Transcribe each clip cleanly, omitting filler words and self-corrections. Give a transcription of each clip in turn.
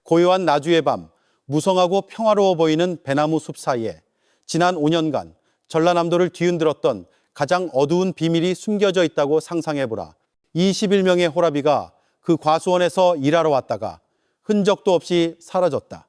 고요한 나주의 밤, 무성하고 평화로워 보이는 배나무 숲 사이에 지난 5년간 전라남도를 뒤흔들었던 가장 어두운 비밀이 숨겨져 있다고 상상해보라. 21명의 호라비가 그 과수원에서 일하러 왔다가 흔적도 없이 사라졌다.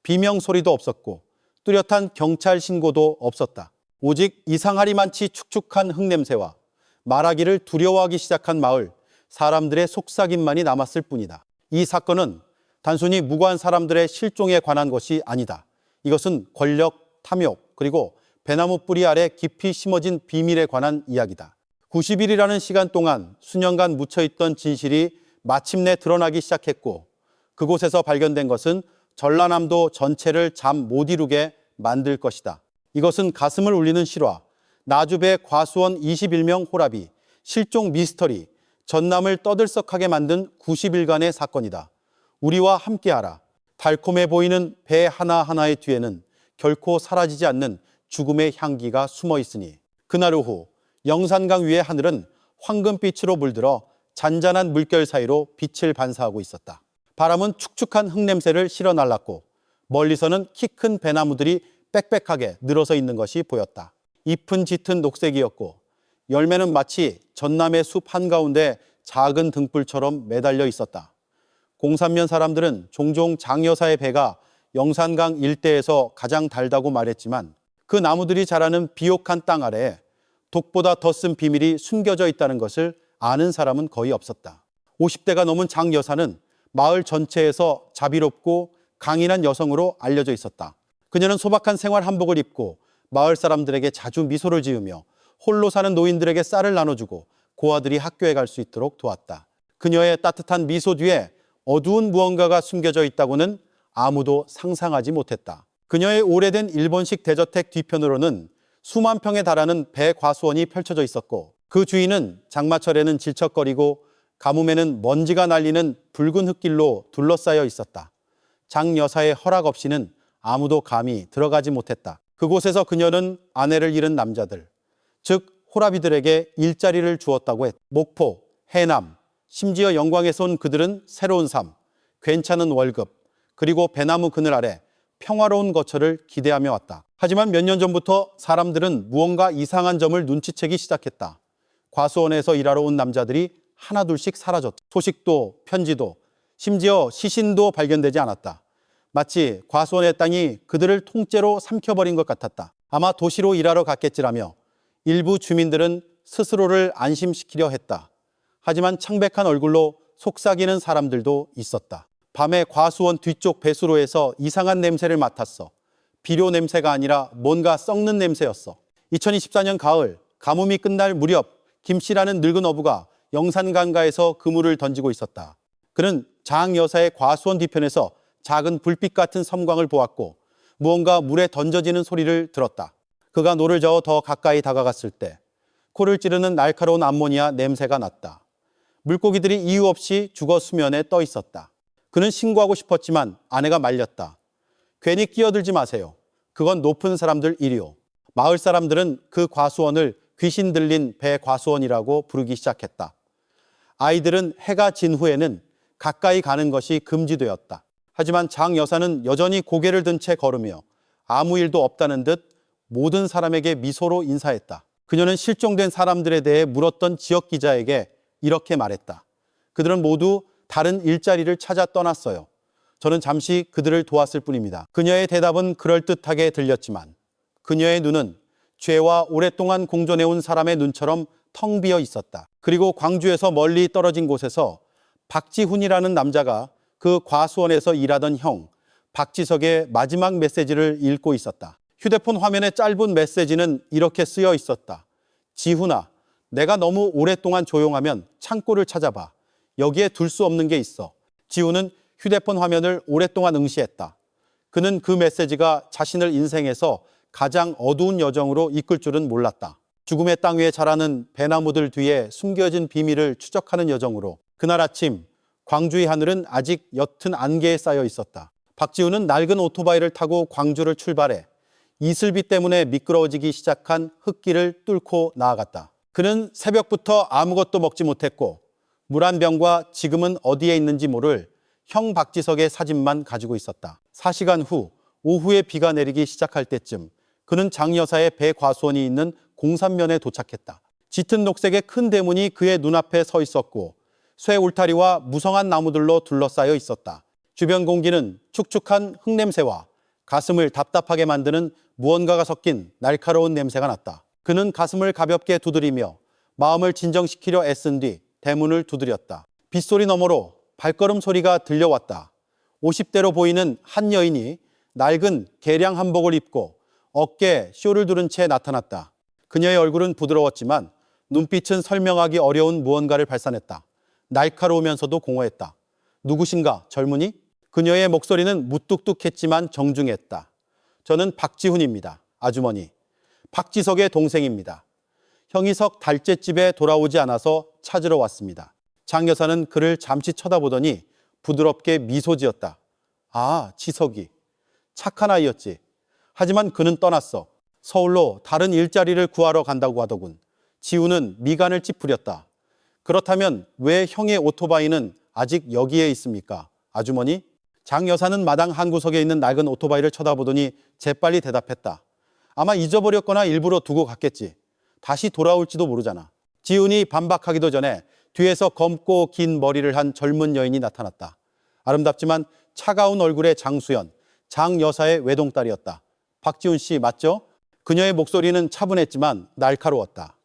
비명 소리도 없었고 뚜렷한 경찰 신고도 없었다. 오직 이상하리만치 축축한 흙냄새와 말하기를 두려워하기 시작한 마을, 사람들의 속삭임만이 남았을 뿐이다. 이 사건은 단순히 무고한 사람들의 실종에 관한 것이 아니다. 이것은 권력, 탐욕, 그리고 배나무 뿌리 아래 깊이 심어진 비밀에 관한 이야기다. 90일이라는 시간 동안 수년간 묻혀있던 진실이 마침내 드러나기 시작했고, 그곳에서 발견된 것은 전라남도 전체를 잠 못 이루게 만들 것이다. 이것은 가슴을 울리는 실화, 나주배 과수원 21명 호라비, 실종 미스터리, 전남을 떠들썩하게 만든 90일간의 사건이다. 우리와 함께하라. 달콤해 보이는 배 하나하나의 뒤에는 결코 사라지지 않는 죽음의 향기가 숨어 있으니. 그날 오후 영산강 위의 하늘은 황금빛으로 물들어 잔잔한 물결 사이로 빛을 반사하고 있었다. 바람은 축축한 흙냄새를 실어 날랐고 멀리서는 키 큰 배나무들이 빽빽하게 늘어서 있는 것이 보였다. 잎은 짙은 녹색이었고 열매는 마치 전남의 숲 한가운데 작은 등불처럼 매달려 있었다. 공산면 사람들은 종종 장 여사의 배가 영산강 일대에서 가장 달다고 말했지만 그 나무들이 자라는 비옥한 땅 아래에 독보다 더 쓴 비밀이 숨겨져 있다는 것을 아는 사람은 거의 없었다. 50대가 넘은 장 여사는 마을 전체에서 자비롭고 강인한 여성으로 알려져 있었다. 그녀는 소박한 생활 한복을 입고 마을 사람들에게 자주 미소를 지으며 홀로 사는 노인들에게 쌀을 나눠주고 고아들이 학교에 갈 수 있도록 도왔다. 그녀의 따뜻한 미소 뒤에 어두운 무언가가 숨겨져 있다고는 아무도 상상하지 못했다. 그녀의 오래된 일본식 대저택 뒤편으로는 수만 평에 달하는 배과수원이 펼쳐져 있었고 그 주위는 장마철에는 질척거리고 가뭄에는 먼지가 날리는 붉은 흙길로 둘러싸여 있었다. 장 여사의 허락 없이는 아무도 감히 들어가지 못했다. 그곳에서 그녀는 아내를 잃은 남자들, 즉 호라비들에게 일자리를 주었다고 했다. 목포, 해남, 심지어 영광에서 온 그들은 새로운 삶, 괜찮은 월급, 그리고 배나무 그늘 아래 평화로운 거처를 기대하며 왔다. 하지만 몇 년 전부터 사람들은 무언가 이상한 점을 눈치채기 시작했다. 과수원에서 일하러 온 남자들이 하나둘씩 사라졌다. 소식도 편지도 심지어 시신도 발견되지 않았다. 마치 과수원의 땅이 그들을 통째로 삼켜버린 것 같았다. 아마 도시로 일하러 갔겠지라며 일부 주민들은 스스로를 안심시키려 했다. 하지만 창백한 얼굴로 속삭이는 사람들도 있었다. 밤에 과수원 뒤쪽 배수로에서 이상한 냄새를 맡았어. 비료 냄새가 아니라 뭔가 썩는 냄새였어. 2024년 가을, 가뭄이 끝날 무렵 김씨라는 늙은 어부가 영산강가에서 그물을 던지고 있었다. 그는 장 여사의 과수원 뒤편에서 작은 불빛 같은 섬광을 보았고 무언가 물에 던져지는 소리를 들었다. 그가 노를 저어 더 가까이 다가갔을 때 코를 찌르는 날카로운 암모니아 냄새가 났다. 물고기들이 이유 없이 죽어 수면에 떠 있었다. 그는 신고하고 싶었지만 아내가 말렸다. 괜히 끼어들지 마세요. 그건 높은 사람들 일이요. 마을 사람들은 그 과수원을 귀신 들린 배과수원이라고 부르기 시작했다. 아이들은 해가 진 후에는 가까이 가는 것이 금지되었다. 하지만 장 여사는 여전히 고개를 든 채 걸으며 아무 일도 없다는 듯 모든 사람에게 미소로 인사했다. 그녀는 실종된 사람들에 대해 물었던 지역 기자에게 이렇게 말했다. 그들은 모두 다른 일자리를 찾아 떠났어요. 저는 잠시 그들을 도왔을 뿐입니다. 그녀의 대답은 그럴듯하게 들렸지만 그녀의 눈은 죄와 오랫동안 공존해온 사람의 눈처럼 텅 비어 있었다. 그리고 광주에서 멀리 떨어진 곳에서 박지훈이라는 남자가 그 과수원에서 일하던 형 박지석의 마지막 메시지를 읽고 있었다. 휴대폰 화면에 짧은 메시지는 이렇게 쓰여 있었다. 지훈아, 내가 너무 오랫동안 조용하면 창고를 찾아봐. 여기에 둘 수 없는 게 있어. 지훈은 휴대폰 화면을 오랫동안 응시했다. 그는 그 메시지가 자신을 인생에서 가장 어두운 여정으로 이끌 줄은 몰랐다. 죽음의 땅 위에 자라는 배나무들 뒤에 숨겨진 비밀을 추적하는 여정으로 그날 아침 광주의 하늘은 아직 옅은 안개에 쌓여 있었다. 박지훈은 낡은 오토바이를 타고 광주를 출발해 이슬비 때문에 미끄러워지기 시작한 흙길을 뚫고 나아갔다. 그는 새벽부터 아무것도 먹지 못했고 물 한 병과 지금은 어디에 있는지 모를 형 박지석의 사진만 가지고 있었다. 4시간 후 오후에 비가 내리기 시작할 때쯤 그는 장 여사의 배 과수원이 있는 공산면에 도착했다. 짙은 녹색의 큰 대문이 그의 눈앞에 서 있었고 쇠 울타리와 무성한 나무들로 둘러싸여 있었다. 주변 공기는 축축한 흙냄새와 가슴을 답답하게 만드는 무언가가 섞인 날카로운 냄새가 났다. 그는 가슴을 가볍게 두드리며 마음을 진정시키려 애쓴 뒤 대문을 두드렸다. 빗소리 너머로 발걸음 소리가 들려왔다. 50대로 보이는 한 여인이 낡은 개량 한복을 입고 어깨에 쇼를 두른 채 나타났다. 그녀의 얼굴은 부드러웠지만 눈빛은 설명하기 어려운 무언가를 발산했다. 날카로우면서도 공허했다. 누구신가, 젊은이? 그녀의 목소리는 무뚝뚝했지만 정중했다. 저는 박지훈입니다, 아주머니. 박지석의 동생입니다. 형이석 달째집에 돌아오지 않아서 찾으러 왔습니다. 장 여사는 그를 잠시 쳐다보더니 부드럽게 미소 지었다. 아, 지석이. 착한 아이였지. 하지만 그는 떠났어. 서울로 다른 일자리를 구하러 간다고 하더군. 지우는 미간을 찌푸렸다. 그렇다면 왜 형의 오토바이는 아직 여기에 있습니까, 아주머니? 장 여사는 마당 한 구석에 있는 낡은 오토바이를 쳐다보더니 재빨리 대답했다. 아마 잊어버렸거나 일부러 두고 갔겠지. 다시 돌아올지도 모르잖아. 지훈이 반박하기도 전에 뒤에서 검고 긴 머리를 한 젊은 여인이 나타났다. 아름답지만 차가운 얼굴의 장수연, 장 여사의 외동딸이었다. 박지훈 씨 맞죠? 그녀의 목소리는 차분했지만 날카로웠다.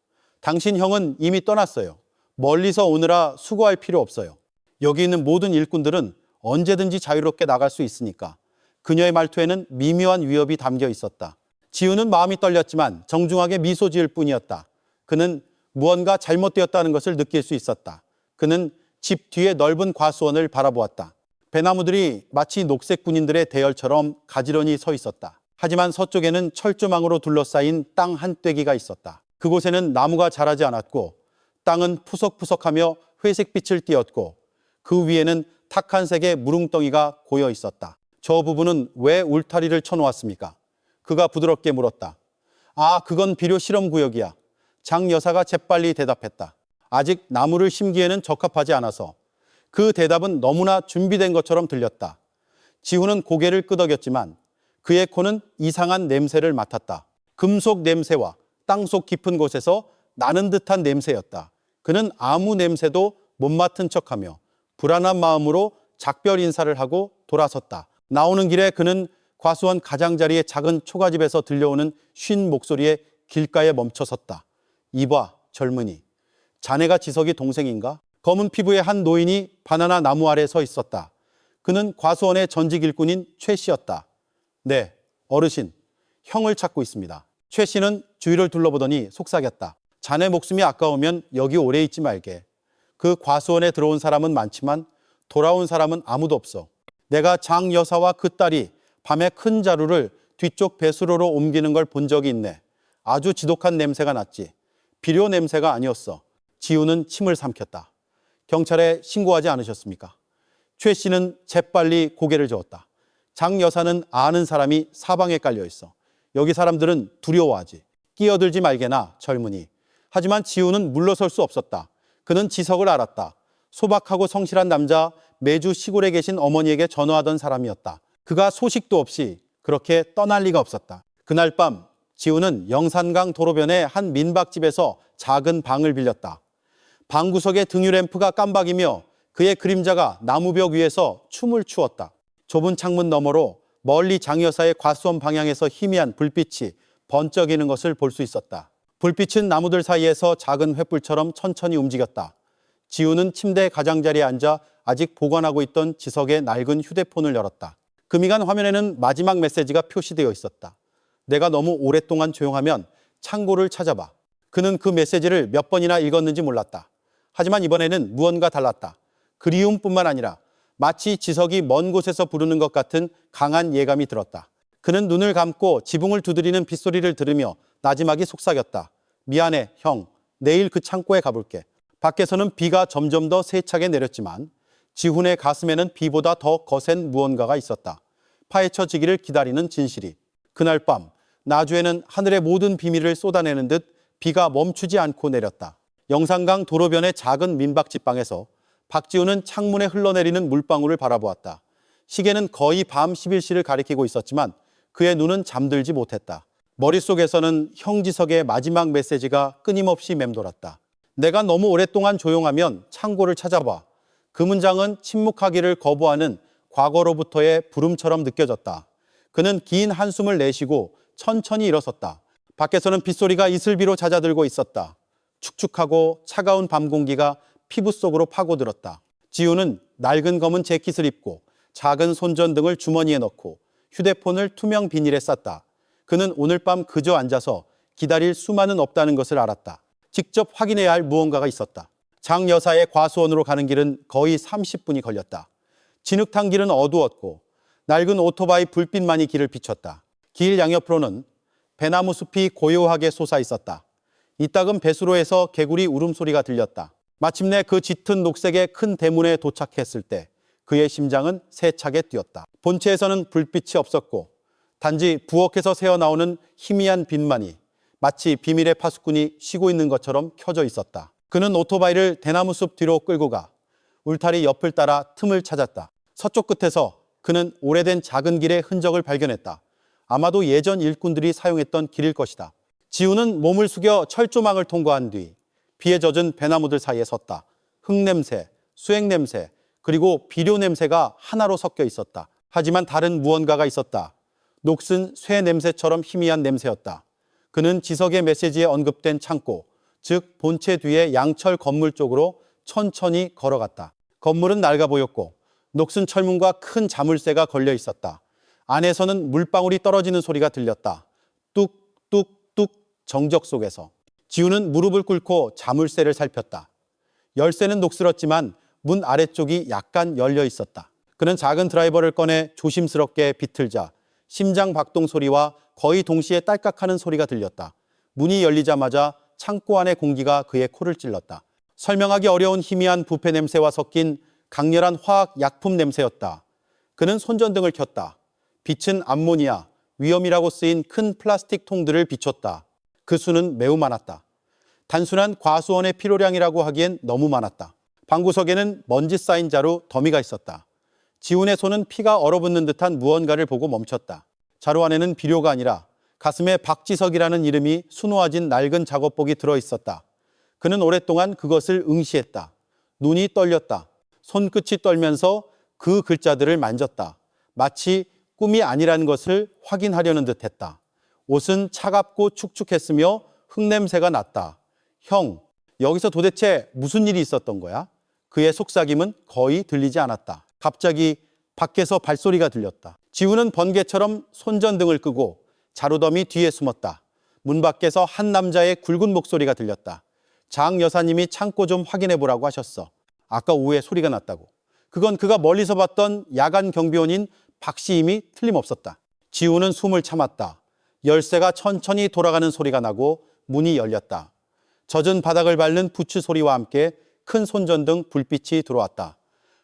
당신 형은 이미 떠났어요. 멀리서 오느라 수고할 필요 없어요. 여기 있는 모든 일꾼들은 언제든지 자유롭게 나갈 수 있으니까. 그녀의 말투에는 미묘한 위협이 담겨 있었다. 지우는 마음이 떨렸지만 정중하게 미소 지을 뿐이었다. 그는 무언가 잘못되었다는 것을 느낄 수 있었다. 그는 집 뒤의 넓은 과수원을 바라보았다. 배나무들이 마치 녹색 군인들의 대열처럼 가지런히 서 있었다. 하지만 서쪽에는 철조망으로 둘러싸인 땅 한 떼기가 있었다. 그곳에는 나무가 자라지 않았고 땅은 푸석푸석하며 회색빛을 띠었고 그 위에는 탁한 색의 무릉덩이가 고여 있었다. 저 부분은 왜 울타리를 쳐놓았습니까? 그가 부드럽게 물었다. 아, 그건 비료 실험구역이야. 장 여사가 재빨리 대답했다. 아직 나무를 심기에는 적합하지 않아서. 그 대답은 너무나 준비된 것처럼 들렸다. 지훈은 고개를 끄덕였지만 그의 코는 이상한 냄새를 맡았다. 금속 냄새와 땅속 깊은 곳에서 나는 듯한 냄새였다. 그는 아무 냄새도 못 맡은 척하며 불안한 마음으로 작별 인사를 하고 돌아섰다. 나오는 길에 그는 과수원 가장자리의 작은 초가집에서 들려오는 쉰 목소리에 길가에 멈춰섰다. 이봐, 젊은이. 자네가 지석이 동생인가? 검은 피부의 한 노인이 바나나 나무 아래 서 있었다. 그는 과수원의 전직 일꾼인 최 씨였다. 네, 어르신, 형을 찾고 있습니다. 최 씨는 주위를 둘러보더니 속삭였다. 자네 목숨이 아까우면 여기 오래 있지 말게. 그 과수원에 들어온 사람은 많지만 돌아온 사람은 아무도 없어. 내가 장 여사와 그 딸이 밤에 큰 자루를 뒤쪽 배수로로 옮기는 걸 본 적이 있네. 아주 지독한 냄새가 났지. 비료 냄새가 아니었어. 지우는 침을 삼켰다. 경찰에 신고하지 않으셨습니까? 최 씨는 재빨리 고개를 저었다. 장 여사는 아는 사람이 사방에 깔려 있어. 여기 사람들은 두려워하지. 끼어들지 말게나, 젊은이. 하지만 지우는 물러설 수 없었다. 그는 지석을 알았다. 소박하고 성실한 남자, 매주 시골에 계신 어머니에게 전화하던 사람이었다. 그가 소식도 없이 그렇게 떠날 리가 없었다. 그날 밤 지우는 영산강 도로변의 한 민박집에서 작은 방을 빌렸다. 방구석의 등유램프가 깜박이며 그의 그림자가 나무벽 위에서 춤을 추었다. 좁은 창문 너머로 멀리 장 여사의 과수원 방향에서 희미한 불빛이 번쩍이는 것을 볼 수 있었다. 불빛은 나무들 사이에서 작은 횃불처럼 천천히 움직였다. 지우는 침대 가장자리에 앉아 아직 보관하고 있던 지석의 낡은 휴대폰을 열었다. 금이간 화면에는 마지막 메시지가 표시되어 있었다. 내가 너무 오랫동안 조용하면 창고를 찾아봐. 그는 그 메시지를 몇 번이나 읽었는지 몰랐다. 하지만 이번에는 무언가 달랐다. 그리움뿐만 아니라 마치 지석이 먼 곳에서 부르는 것 같은 강한 예감이 들었다. 그는 눈을 감고 지붕을 두드리는 빗소리를 들으며 나지막이 속삭였다. 미안해, 형. 내일 그 창고에 가볼게. 밖에서는 비가 점점 더 세차게 내렸지만 지훈의 가슴에는 비보다 더 거센 무언가가 있었다. 파헤쳐지기를 기다리는 진실이. 그날 밤 나주에는 하늘의 모든 비밀을 쏟아내는 듯 비가 멈추지 않고 내렸다. 영산강 도로변의 작은 민박집방에서 박지우는 창문에 흘러내리는 물방울을 바라보았다. 시계는 거의 밤 11시를 가리키고 있었지만 그의 눈은 잠들지 못했다. 머릿속에서는 형지석의 마지막 메시지가 끊임없이 맴돌았다. 내가 너무 오랫동안 조용하면 창고를 찾아봐. 그 문장은 침묵하기를 거부하는 과거로부터의 부름처럼 느껴졌다. 그는 긴 한숨을 내쉬고 천천히 일어섰다. 밖에서는 빗소리가 이슬비로 잦아들고 있었다. 축축하고 차가운 밤 공기가 피부 속으로 파고들었다. 지우는 낡은 검은 재킷을 입고 작은 손전등을 주머니에 넣고 휴대폰을 투명 비닐에 쌌다. 그는 오늘 밤 그저 앉아서 기다릴 수만은 없다는 것을 알았다. 직접 확인해야 할 무언가가 있었다. 장 여사의 과수원으로 가는 길은 거의 30분이 걸렸다. 진흙탕 길은 어두웠고 낡은 오토바이 불빛만이 길을 비췄다. 길 양옆으로는 배나무 숲이 고요하게 솟아 있었다. 이따금 배수로에서 개구리 울음소리가 들렸다. 마침내 그 짙은 녹색의 큰 대문에 도착했을 때 그의 심장은 세차게 뛰었다. 본체에서는 불빛이 없었고 단지 부엌에서 새어나오는 희미한 빛만이 마치 비밀의 파수꾼이 쉬고 있는 것처럼 켜져 있었다. 그는 오토바이를 대나무 숲 뒤로 끌고 가 울타리 옆을 따라 틈을 찾았다. 서쪽 끝에서 그는 오래된 작은 길의 흔적을 발견했다. 아마도 예전 일꾼들이 사용했던 길일 것이다. 지우는 몸을 숙여 철조망을 통과한 뒤 비에 젖은 배나무들 사이에 섰다. 흙냄새, 수액냄새, 그리고 비료 냄새가 하나로 섞여 있었다. 하지만 다른 무언가가 있었다. 녹슨 쇠 냄새처럼 희미한 냄새였다. 그는 지석의 메시지에 언급된 창고, 즉 본체 뒤의 양철 건물 쪽으로 천천히 걸어갔다. 건물은 낡아 보였고 녹슨 철문과 큰 자물쇠가 걸려 있었다. 안에서는 물방울이 떨어지는 소리가 들렸다. 뚝뚝뚝 정적 속에서. 지우는 무릎을 꿇고 자물쇠를 살폈다. 열쇠는 녹슬었지만 문 아래쪽이 약간 열려 있었다. 그는 작은 드라이버를 꺼내 조심스럽게 비틀자 심장 박동 소리와 거의 동시에 딸깍하는 소리가 들렸다. 문이 열리자마자 창고 안의 공기가 그의 코를 찔렀다. 설명하기 어려운 희미한 부패 냄새와 섞인 강렬한 화학 약품 냄새였다. 그는 손전등을 켰다. 빛은 암모니아, 위험이라고 쓰인 큰 플라스틱 통들을 비췄다. 그 수는 매우 많았다. 단순한 과수원의 필요량이라고 하기엔 너무 많았다. 방구석에는 먼지 쌓인 자루 더미가 있었다. 지훈의 손은 피가 얼어붙는 듯한 무언가를 보고 멈췄다. 자루 안에는 비료가 아니라 가슴에 박지석이라는 이름이 수놓아진 낡은 작업복이 들어있었다. 그는 오랫동안 그것을 응시했다. 눈이 떨렸다. 손끝이 떨면서 그 글자들을 만졌다. 마치 꿈이 아니라는 것을 확인하려는 듯했다. 옷은 차갑고 축축했으며 흙냄새가 났다. 형, 여기서 도대체 무슨 일이 있었던 거야? 그의 속삭임은 거의 들리지 않았다. 갑자기 밖에서 발소리가 들렸다. 지우는 번개처럼 손전등을 끄고 자루더미 뒤에 숨었다. 문 밖에서 한 남자의 굵은 목소리가 들렸다. 장 여사님이 창고 좀 확인해 보라고 하셨어. 아까 오후에 소리가 났다고. 그건 그가 멀리서 봤던 야간 경비원인 박시임이 틀림없었다. 지우는 숨을 참았다. 열쇠가 천천히 돌아가는 소리가 나고 문이 열렸다. 젖은 바닥을 밟는 부츠 소리와 함께 큰 손전등 불빛이 들어왔다.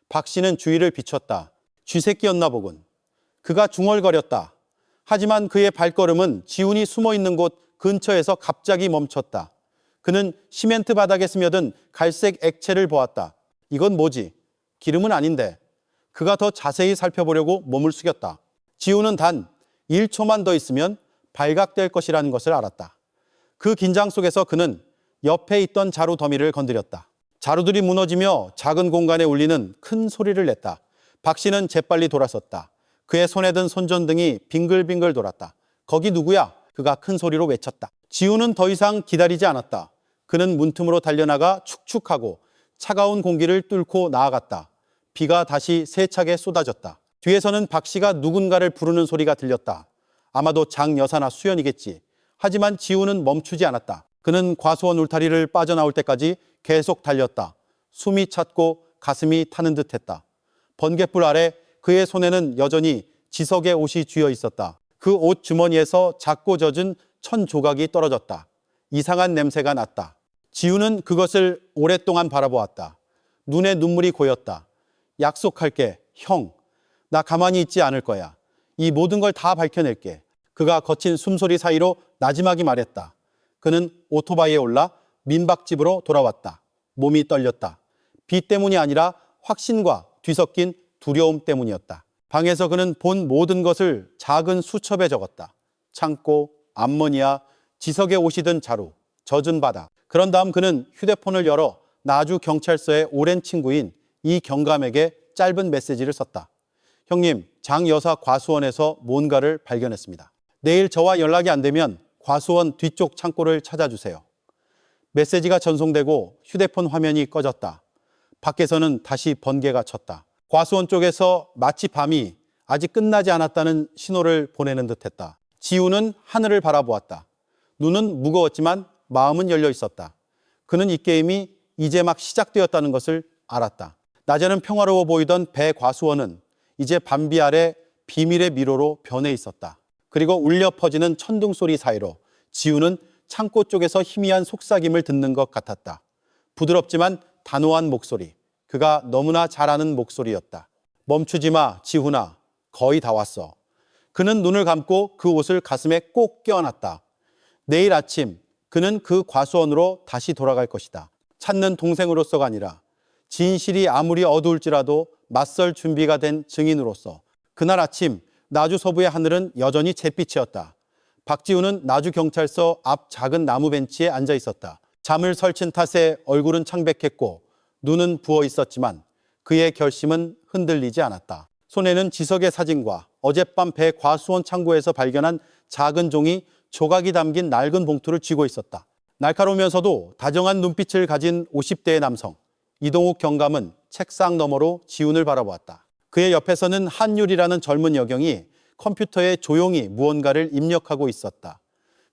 박 씨는 주위를 비췄다. 쥐새끼였나 보군. 그가 중얼거렸다. 하지만 그의 발걸음은 지훈이 숨어있는 곳 근처에서 갑자기 멈췄다. 그는 시멘트 바닥에 스며든 갈색 액체를 보았다. 이건 뭐지? 기름은 아닌데. 그가 더 자세히 살펴보려고 몸을 숙였다. 지훈은 단 1초만 더 있으면 발각될 것이라는 것을 알았다. 그 긴장 속에서 그는 옆에 있던 자루 더미를 건드렸다. 자루들이 무너지며 작은 공간에 울리는 큰 소리를 냈다. 박 씨는 재빨리 돌아섰다. 그의 손에 든 손전등이 빙글빙글 돌았다. 거기 누구야? 그가 큰 소리로 외쳤다. 지우는 더 이상 기다리지 않았다. 그는 문틈으로 달려나가 축축하고 차가운 공기를 뚫고 나아갔다. 비가 다시 세차게 쏟아졌다. 뒤에서는 박 씨가 누군가를 부르는 소리가 들렸다. 아마도 장 여사나 수연이겠지. 하지만 지우는 멈추지 않았다. 그는 과수원 울타리를 빠져나올 때까지 계속 달렸다. 숨이 찼고 가슴이 타는 듯했다. 번갯불 아래 그의 손에는 여전히 지석의 옷이 쥐어 있었다. 그 옷 주머니에서 작고 젖은 천 조각이 떨어졌다. 이상한 냄새가 났다. 지우는 그것을 오랫동안 바라보았다. 눈에 눈물이 고였다. 약속할게, 형. 나 가만히 있지 않을 거야. 이 모든 걸 다 밝혀낼게. 그가 거친 숨소리 사이로 나지막이 말했다. 그는 오토바이에 올라 민박집으로 돌아왔다. 몸이 떨렸다. 비 때문이 아니라 확신과 뒤섞인 두려움 때문이었다. 방에서 그는 본 모든 것을 작은 수첩에 적었다. 창고, 암모니아, 지석에 옷이 든 자루, 젖은 바닥. 그런 다음 그는 휴대폰을 열어 나주 경찰서의 오랜 친구인 이 경감에게 짧은 메시지를 썼다. 형님, 장 여사 과수원에서 뭔가를 발견했습니다. 내일 저와 연락이 안 되면 과수원 뒤쪽 창고를 찾아주세요. 메시지가 전송되고 휴대폰 화면이 꺼졌다. 밖에서는 다시 번개가 쳤다. 과수원 쪽에서 마치 밤이 아직 끝나지 않았다는 신호를 보내는 듯했다. 지우는 하늘을 바라보았다. 눈은 무거웠지만 마음은 열려 있었다. 그는 이 게임이 이제 막 시작되었다는 것을 알았다. 낮에는 평화로워 보이던 배 과수원은 이제 밤비 아래 비밀의 미로로 변해 있었다. 그리고 울려 퍼지는 천둥 소리 사이로 지우는 창고 쪽에서 희미한 속삭임을 듣는 것 같았다. 부드럽지만 단호한 목소리. 그가 너무나 잘 아는 목소리였다. 멈추지 마, 지훈아. 거의 다 왔어. 그는 눈을 감고 그 옷을 가슴에 꼭 껴안았다. 내일 아침 그는 그 과수원으로 다시 돌아갈 것이다. 찾는 동생으로서가 아니라 진실이 아무리 어두울지라도 맞설 준비가 된 증인으로서. 그날 아침 나주 서부의 하늘은 여전히 잿빛이었다. 박지훈은 나주 경찰서 앞 작은 나무 벤치에 앉아 있었다. 잠을 설친 탓에 얼굴은 창백했고 눈은 부어 있었지만 그의 결심은 흔들리지 않았다. 손에는 지석의 사진과 어젯밤 배 과수원 창고에서 발견한 작은 종이 조각이 담긴 낡은 봉투를 쥐고 있었다. 날카로우면서도 다정한 눈빛을 가진 50대의 남성 이동욱 경감은 책상 너머로 지훈을 바라보았다. 그의 옆에서는 한율이라는 젊은 여경이 컴퓨터에 조용히 무언가를 입력하고 있었다.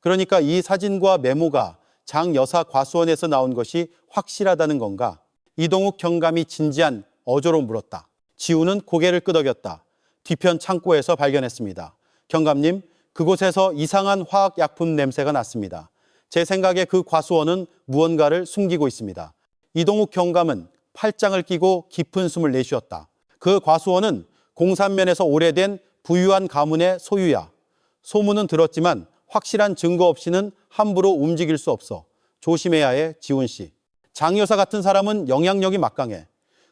그러니까 이 사진과 메모가 장 여사 과수원에서 나온 것이 확실하다는 건가? 이동욱 경감이 진지한 어조로 물었다. 지훈은 고개를 끄덕였다. 뒤편 창고에서 발견했습니다. 경감님, 그곳에서 이상한 화학약품 냄새가 났습니다. 제 생각에 그 과수원은 무언가를 숨기고 있습니다. 이동욱 경감은 팔짱을 끼고 깊은 숨을 내쉬었다. 그 과수원은 공산면에서 오래된 부유한 가문의 소유야. 소문은 들었지만 확실한 증거 없이는 함부로 움직일 수 없어. 조심해야 해, 지훈 씨. 장 여사 같은 사람은 영향력이 막강해.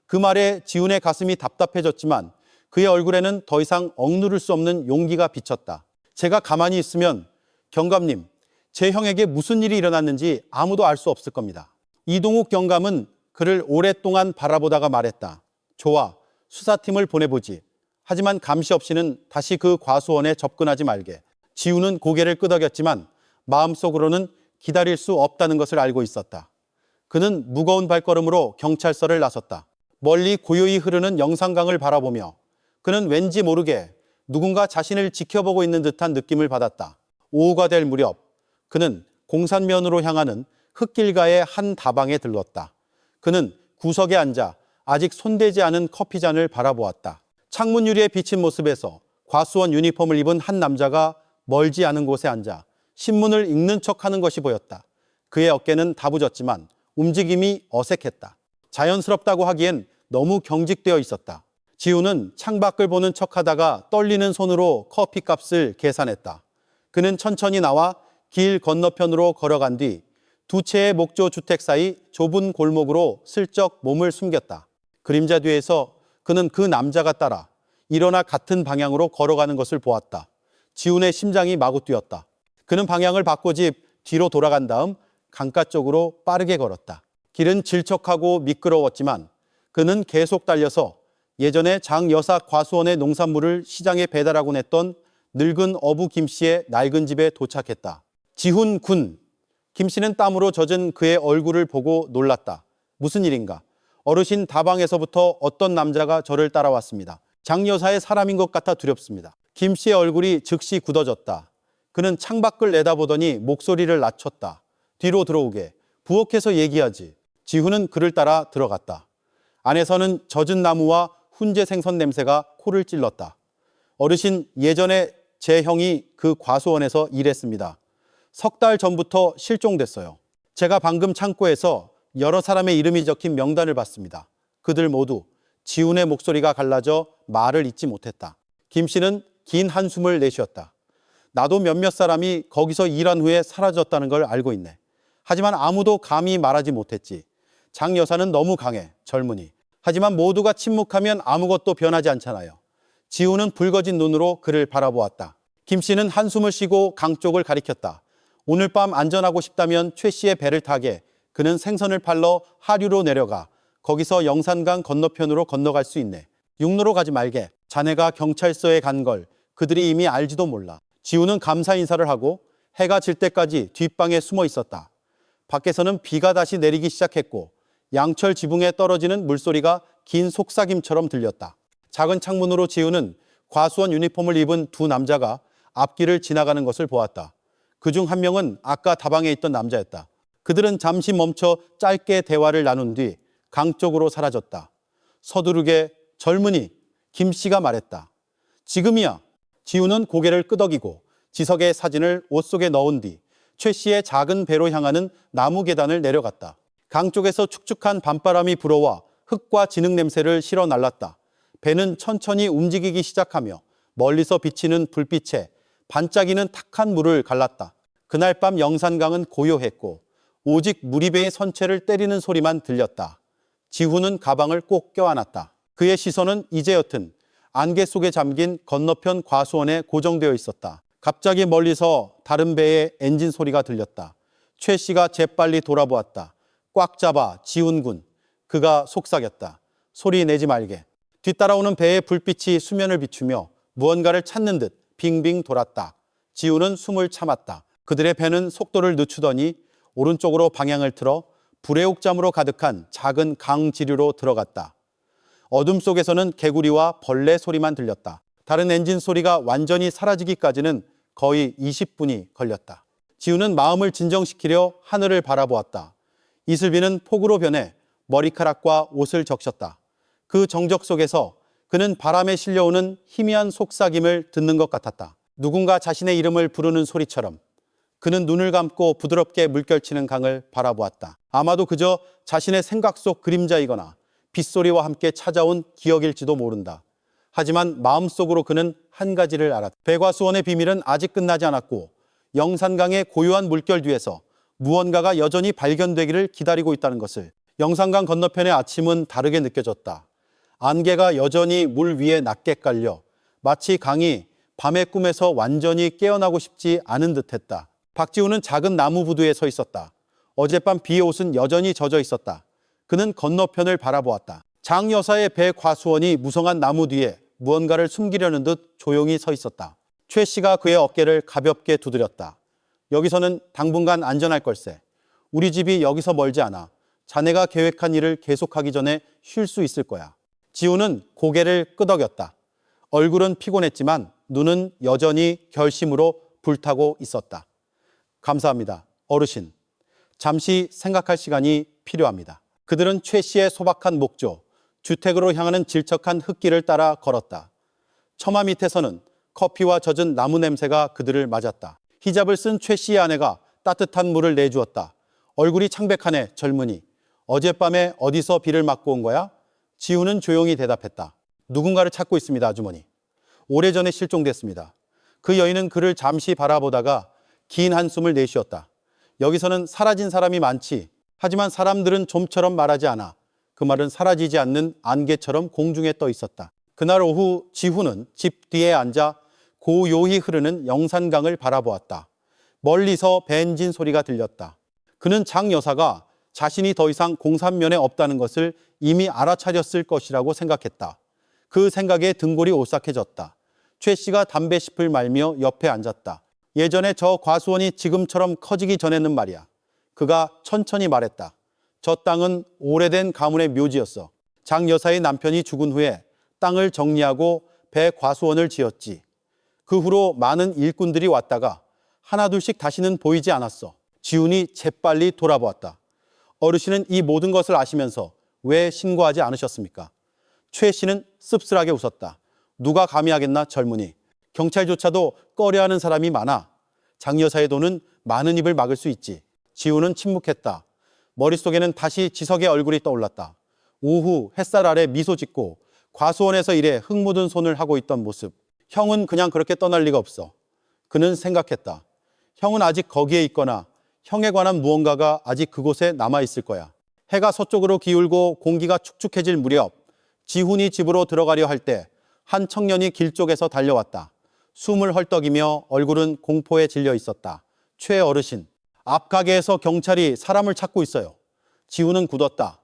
그 말에 지훈의 가슴이 답답해졌지만 그의 얼굴에는 더 이상 억누를 수 없는 용기가 비쳤다. 제가 가만히 있으면 경감님, 제 형에게 무슨 일이 일어났는지 아무도 알 수 없을 겁니다. 이동욱 경감은 그를 오랫동안 바라보다가 말했다. 좋아, 수사팀을 보내보지. 하지만 감시 없이는 다시 그 과수원에 접근하지 말게. 지훈은 고개를 끄덕였지만 마음속으로는 기다릴 수 없다는 것을 알고 있었다. 그는 무거운 발걸음으로 경찰서를 나섰다. 멀리 고요히 흐르는 영산강을 바라보며 그는 왠지 모르게 누군가 자신을 지켜보고 있는 듯한 느낌을 받았다. 오후가 될 무렵 그는 공산면으로 향하는 흙길가의 한 다방에 들렀다. 그는 구석에 앉아 아직 손대지 않은 커피잔을 바라보았다. 창문 유리에 비친 모습에서 과수원 유니폼을 입은 한 남자가 멀지 않은 곳에 앉아 신문을 읽는 척하는 것이 보였다. 그의 어깨는 다부졌지만 움직임이 어색했다. 자연스럽다고 하기엔 너무 경직되어 있었다. 지훈은 창밖을 보는 척하다가 떨리는 손으로 커피값을 계산했다. 그는 천천히 나와 길 건너편으로 걸어간 뒤 두 채의 목조 주택 사이 좁은 골목으로 슬쩍 몸을 숨겼다. 그림자 뒤에서 그는 그 남자가 따라 일어나 같은 방향으로 걸어가는 것을 보았다. 지훈의 심장이 마구 뛰었다. 그는 방향을 바꿔집 뒤로 돌아간 다음 강가 쪽으로 빠르게 걸었다. 길은 질척하고 미끄러웠지만 그는 계속 달려서 예전에 장 여사 과수원의 농산물을 시장에 배달하곤 했던 늙은 어부 김 씨의 낡은 집에 도착했다. 지훈 군. 김 씨는 땀으로 젖은 그의 얼굴을 보고 놀랐다. 무슨 일인가? 어르신 다방에서부터 어떤 남자가 저를 따라왔습니다. 장 여사의 사람인 것 같아 두렵습니다. 김 씨의 얼굴이 즉시 굳어졌다. 그는 창밖을 내다보더니 목소리를 낮췄다. 뒤로 들어오게. 부엌에서 얘기하지. 지훈은 그를 따라 들어갔다. 안에서는 젖은 나무와 훈제 생선 냄새가 코를 찔렀다. 어르신, 예전에 제 형이 그 과수원에서 일했습니다. 석 달 전부터 실종됐어요. 제가 방금 창고에서 여러 사람의 이름이 적힌 명단을 봤습니다. 그들 모두 지훈의 목소리가 갈라져 말을 잇지 못했다. 김 씨는 긴 한숨을 내쉬었다. 나도 몇몇 사람이 거기서 일한 후에 사라졌다는 걸 알고 있네. 하지만 아무도 감히 말하지 못했지. 장 여사는 너무 강해, 젊으니. 하지만 모두가 침묵하면 아무것도 변하지 않잖아요. 지우는 붉어진 눈으로 그를 바라보았다. 김 씨는 한숨을 쉬고 강 쪽을 가리켰다. 오늘 밤 안전하고 싶다면 최 씨의 배를 타게. 그는 생선을 팔러 하류로 내려가. 거기서 영산강 건너편으로 건너갈 수 있네. 육로로 가지 말게. 자네가 경찰서에 간 걸 그들이 이미 알지도 몰라. 지우는 감사 인사를 하고 해가 질 때까지 뒷방에 숨어 있었다. 밖에서는 비가 다시 내리기 시작했고 양철 지붕에 떨어지는 물소리가 긴 속삭임처럼 들렸다. 작은 창문으로 지우는 과수원 유니폼을 입은 두 남자가 앞길을 지나가는 것을 보았다. 그중 한 명은 아까 다방에 있던 남자였다. 그들은 잠시 멈춰 짧게 대화를 나눈 뒤 강 쪽으로 사라졌다. 서두르게 젊은이 김 씨가 말했다. 지금이야. 지우는 고개를 끄덕이고 지석의 사진을 옷 속에 넣은 뒤 최 씨의 작은 배로 향하는 나무 계단을 내려갔다. 강 쪽에서 축축한 밤바람이 불어와 흙과 진흙 냄새를 실어 날랐다. 배는 천천히 움직이기 시작하며 멀리서 비치는 불빛에 반짝이는 탁한 물을 갈랐다. 그날 밤 영산강은 고요했고 오직 무리배의 선체를 때리는 소리만 들렸다. 지후는 가방을 꼭 껴안았다. 그의 시선은 이제 옅은 안개 속에 잠긴 건너편 과수원에 고정되어 있었다. 갑자기 멀리서 다른 배의 엔진 소리가 들렸다. 최 씨가 재빨리 돌아보았다. 꽉 잡아 지훈군. 그가 속삭였다. 소리 내지 말게. 뒤따라오는 배의 불빛이 수면을 비추며 무언가를 찾는 듯 빙빙 돌았다. 지훈은 숨을 참았다. 그들의 배는 속도를 늦추더니 오른쪽으로 방향을 틀어 불애옥잠으로 가득한 작은 강 지류로 들어갔다. 어둠 속에서는 개구리와 벌레 소리만 들렸다. 다른 엔진 소리가 완전히 사라지기까지는 거의 20분이 걸렸다. 지우는 마음을 진정시키려 하늘을 바라보았다. 이슬비는 폭우로 변해 머리카락과 옷을 적셨다. 그 정적 속에서 그는 바람에 실려오는 희미한 속삭임을 듣는 것 같았다. 누군가 자신의 이름을 부르는 소리처럼 그는 눈을 감고 부드럽게 물결치는 강을 바라보았다. 아마도 그저 자신의 생각 속 그림자이거나 빗소리와 함께 찾아온 기억일지도 모른다. 하지만 마음속으로 그는 한 가지를 알았다. 배과수원의 비밀은 아직 끝나지 않았고 영산강의 고요한 물결 뒤에서 무언가가 여전히 발견되기를 기다리고 있다는 것을. 영산강 건너편의 아침은 다르게 느껴졌다. 안개가 여전히 물 위에 낮게 깔려 마치 강이 밤의 꿈에서 완전히 깨어나고 싶지 않은 듯했다. 박지우는 작은 나무 부두에 서 있었다. 어젯밤 비의 옷은 여전히 젖어 있었다. 그는 건너편을 바라보았다. 장 여사의 배 과수원이 무성한 나무 뒤에 무언가를 숨기려는 듯 조용히 서 있었다. 최 씨가 그의 어깨를 가볍게 두드렸다. 여기서는 당분간 안전할 걸세. 우리 집이 여기서 멀지 않아. 자네가 계획한 일을 계속하기 전에 쉴 수 있을 거야. 지우는 고개를 끄덕였다. 얼굴은 피곤했지만 눈은 여전히 결심으로 불타고 있었다. 감사합니다, 어르신. 잠시 생각할 시간이 필요합니다. 그들은 최 씨의 소박한 목조, 주택으로 향하는 질척한 흙길을 따라 걸었다. 처마 밑에서는 커피와 젖은 나무 냄새가 그들을 맞았다. 히잡을 쓴 최 씨의 아내가 따뜻한 물을 내주었다. 얼굴이 창백하네, 젊은이. 어젯밤에 어디서 비를 맞고 온 거야? 지우는 조용히 대답했다. 누군가를 찾고 있습니다, 아주머니. 오래전에 실종됐습니다. 그 여인은 그를 잠시 바라보다가 긴 한숨을 내쉬었다. 여기서는 사라진 사람이 많지. 하지만 사람들은 좀처럼 말하지 않아. 그 말은 사라지지 않는 안개처럼 공중에 떠 있었다. 그날 오후 지후는 집 뒤에 앉아 고요히 흐르는 영산강을 바라보았다. 멀리서 벤진 소리가 들렸다. 그는 장 여사가 자신이 더 이상 공산면에 없다는 것을 이미 알아차렸을 것이라고 생각했다. 그 생각에 등골이 오싹해졌다. 최 씨가 담배 씹을 말며 옆에 앉았다. 예전에 저 과수원이 지금처럼 커지기 전에는 말이야. 그가 천천히 말했다. 저 땅은 오래된 가문의 묘지였어. 장 여사의 남편이 죽은 후에 땅을 정리하고 배 과수원을 지었지. 그 후로 많은 일꾼들이 왔다가 하나둘씩 다시는 보이지 않았어. 지훈이 재빨리 돌아보았다. 어르신은 이 모든 것을 아시면서 왜 신고하지 않으셨습니까? 최 씨는 씁쓸하게 웃었다. 누가 감히 하겠나, 젊은이. 경찰조차도 꺼려하는 사람이 많아. 장 여사의 돈은 많은 입을 막을 수 있지. 지우는 침묵했다. 머릿속에는 다시 지석의 얼굴이 떠올랐다. 오후 햇살 아래 미소 짓고 과수원에서 일해 흙 묻은 손을 하고 있던 모습. 형은 그냥 그렇게 떠날 리가 없어. 그는 생각했다. 형은 아직 거기에 있거나 형에 관한 무언가가 아직 그곳에 남아있을 거야. 해가 서쪽으로 기울고 공기가 축축해질 무렵 지훈이 집으로 들어가려 할 때 한 청년이 길 쪽에서 달려왔다. 숨을 헐떡이며 얼굴은 공포에 질려 있었다. 최 어르신, 앞 가게에서 경찰이 사람을 찾고 있어요. 지훈은 굳었다.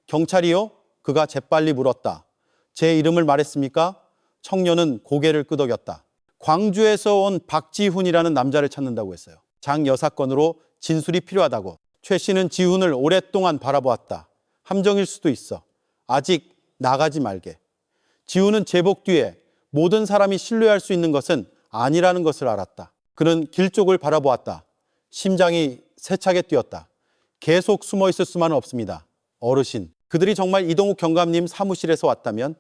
경찰이요? 그가 재빨리 물었다. 제 이름을 말했습니까? 청년은 고개를 끄덕였다. 광주에서 온 박지훈이라는 남자를 찾는다고 했어요. 장여사 건으로 진술이 필요하다고. 최 씨는 지훈을 오랫동안 바라보았다. 함정일 수도 있어. 아직 나가지 말게. 지훈은 제복 뒤에 모든 사람이 신뢰할 수 있는 것은 아니라는 것을 알았다. 그는 길 쪽을 바라보았다. 심장이 세차게 뛰었다. 계속 숨어 있을 수만은 없습니다. 어르신, 그들이 정말 이동욱 경감님 사무실에서 왔다면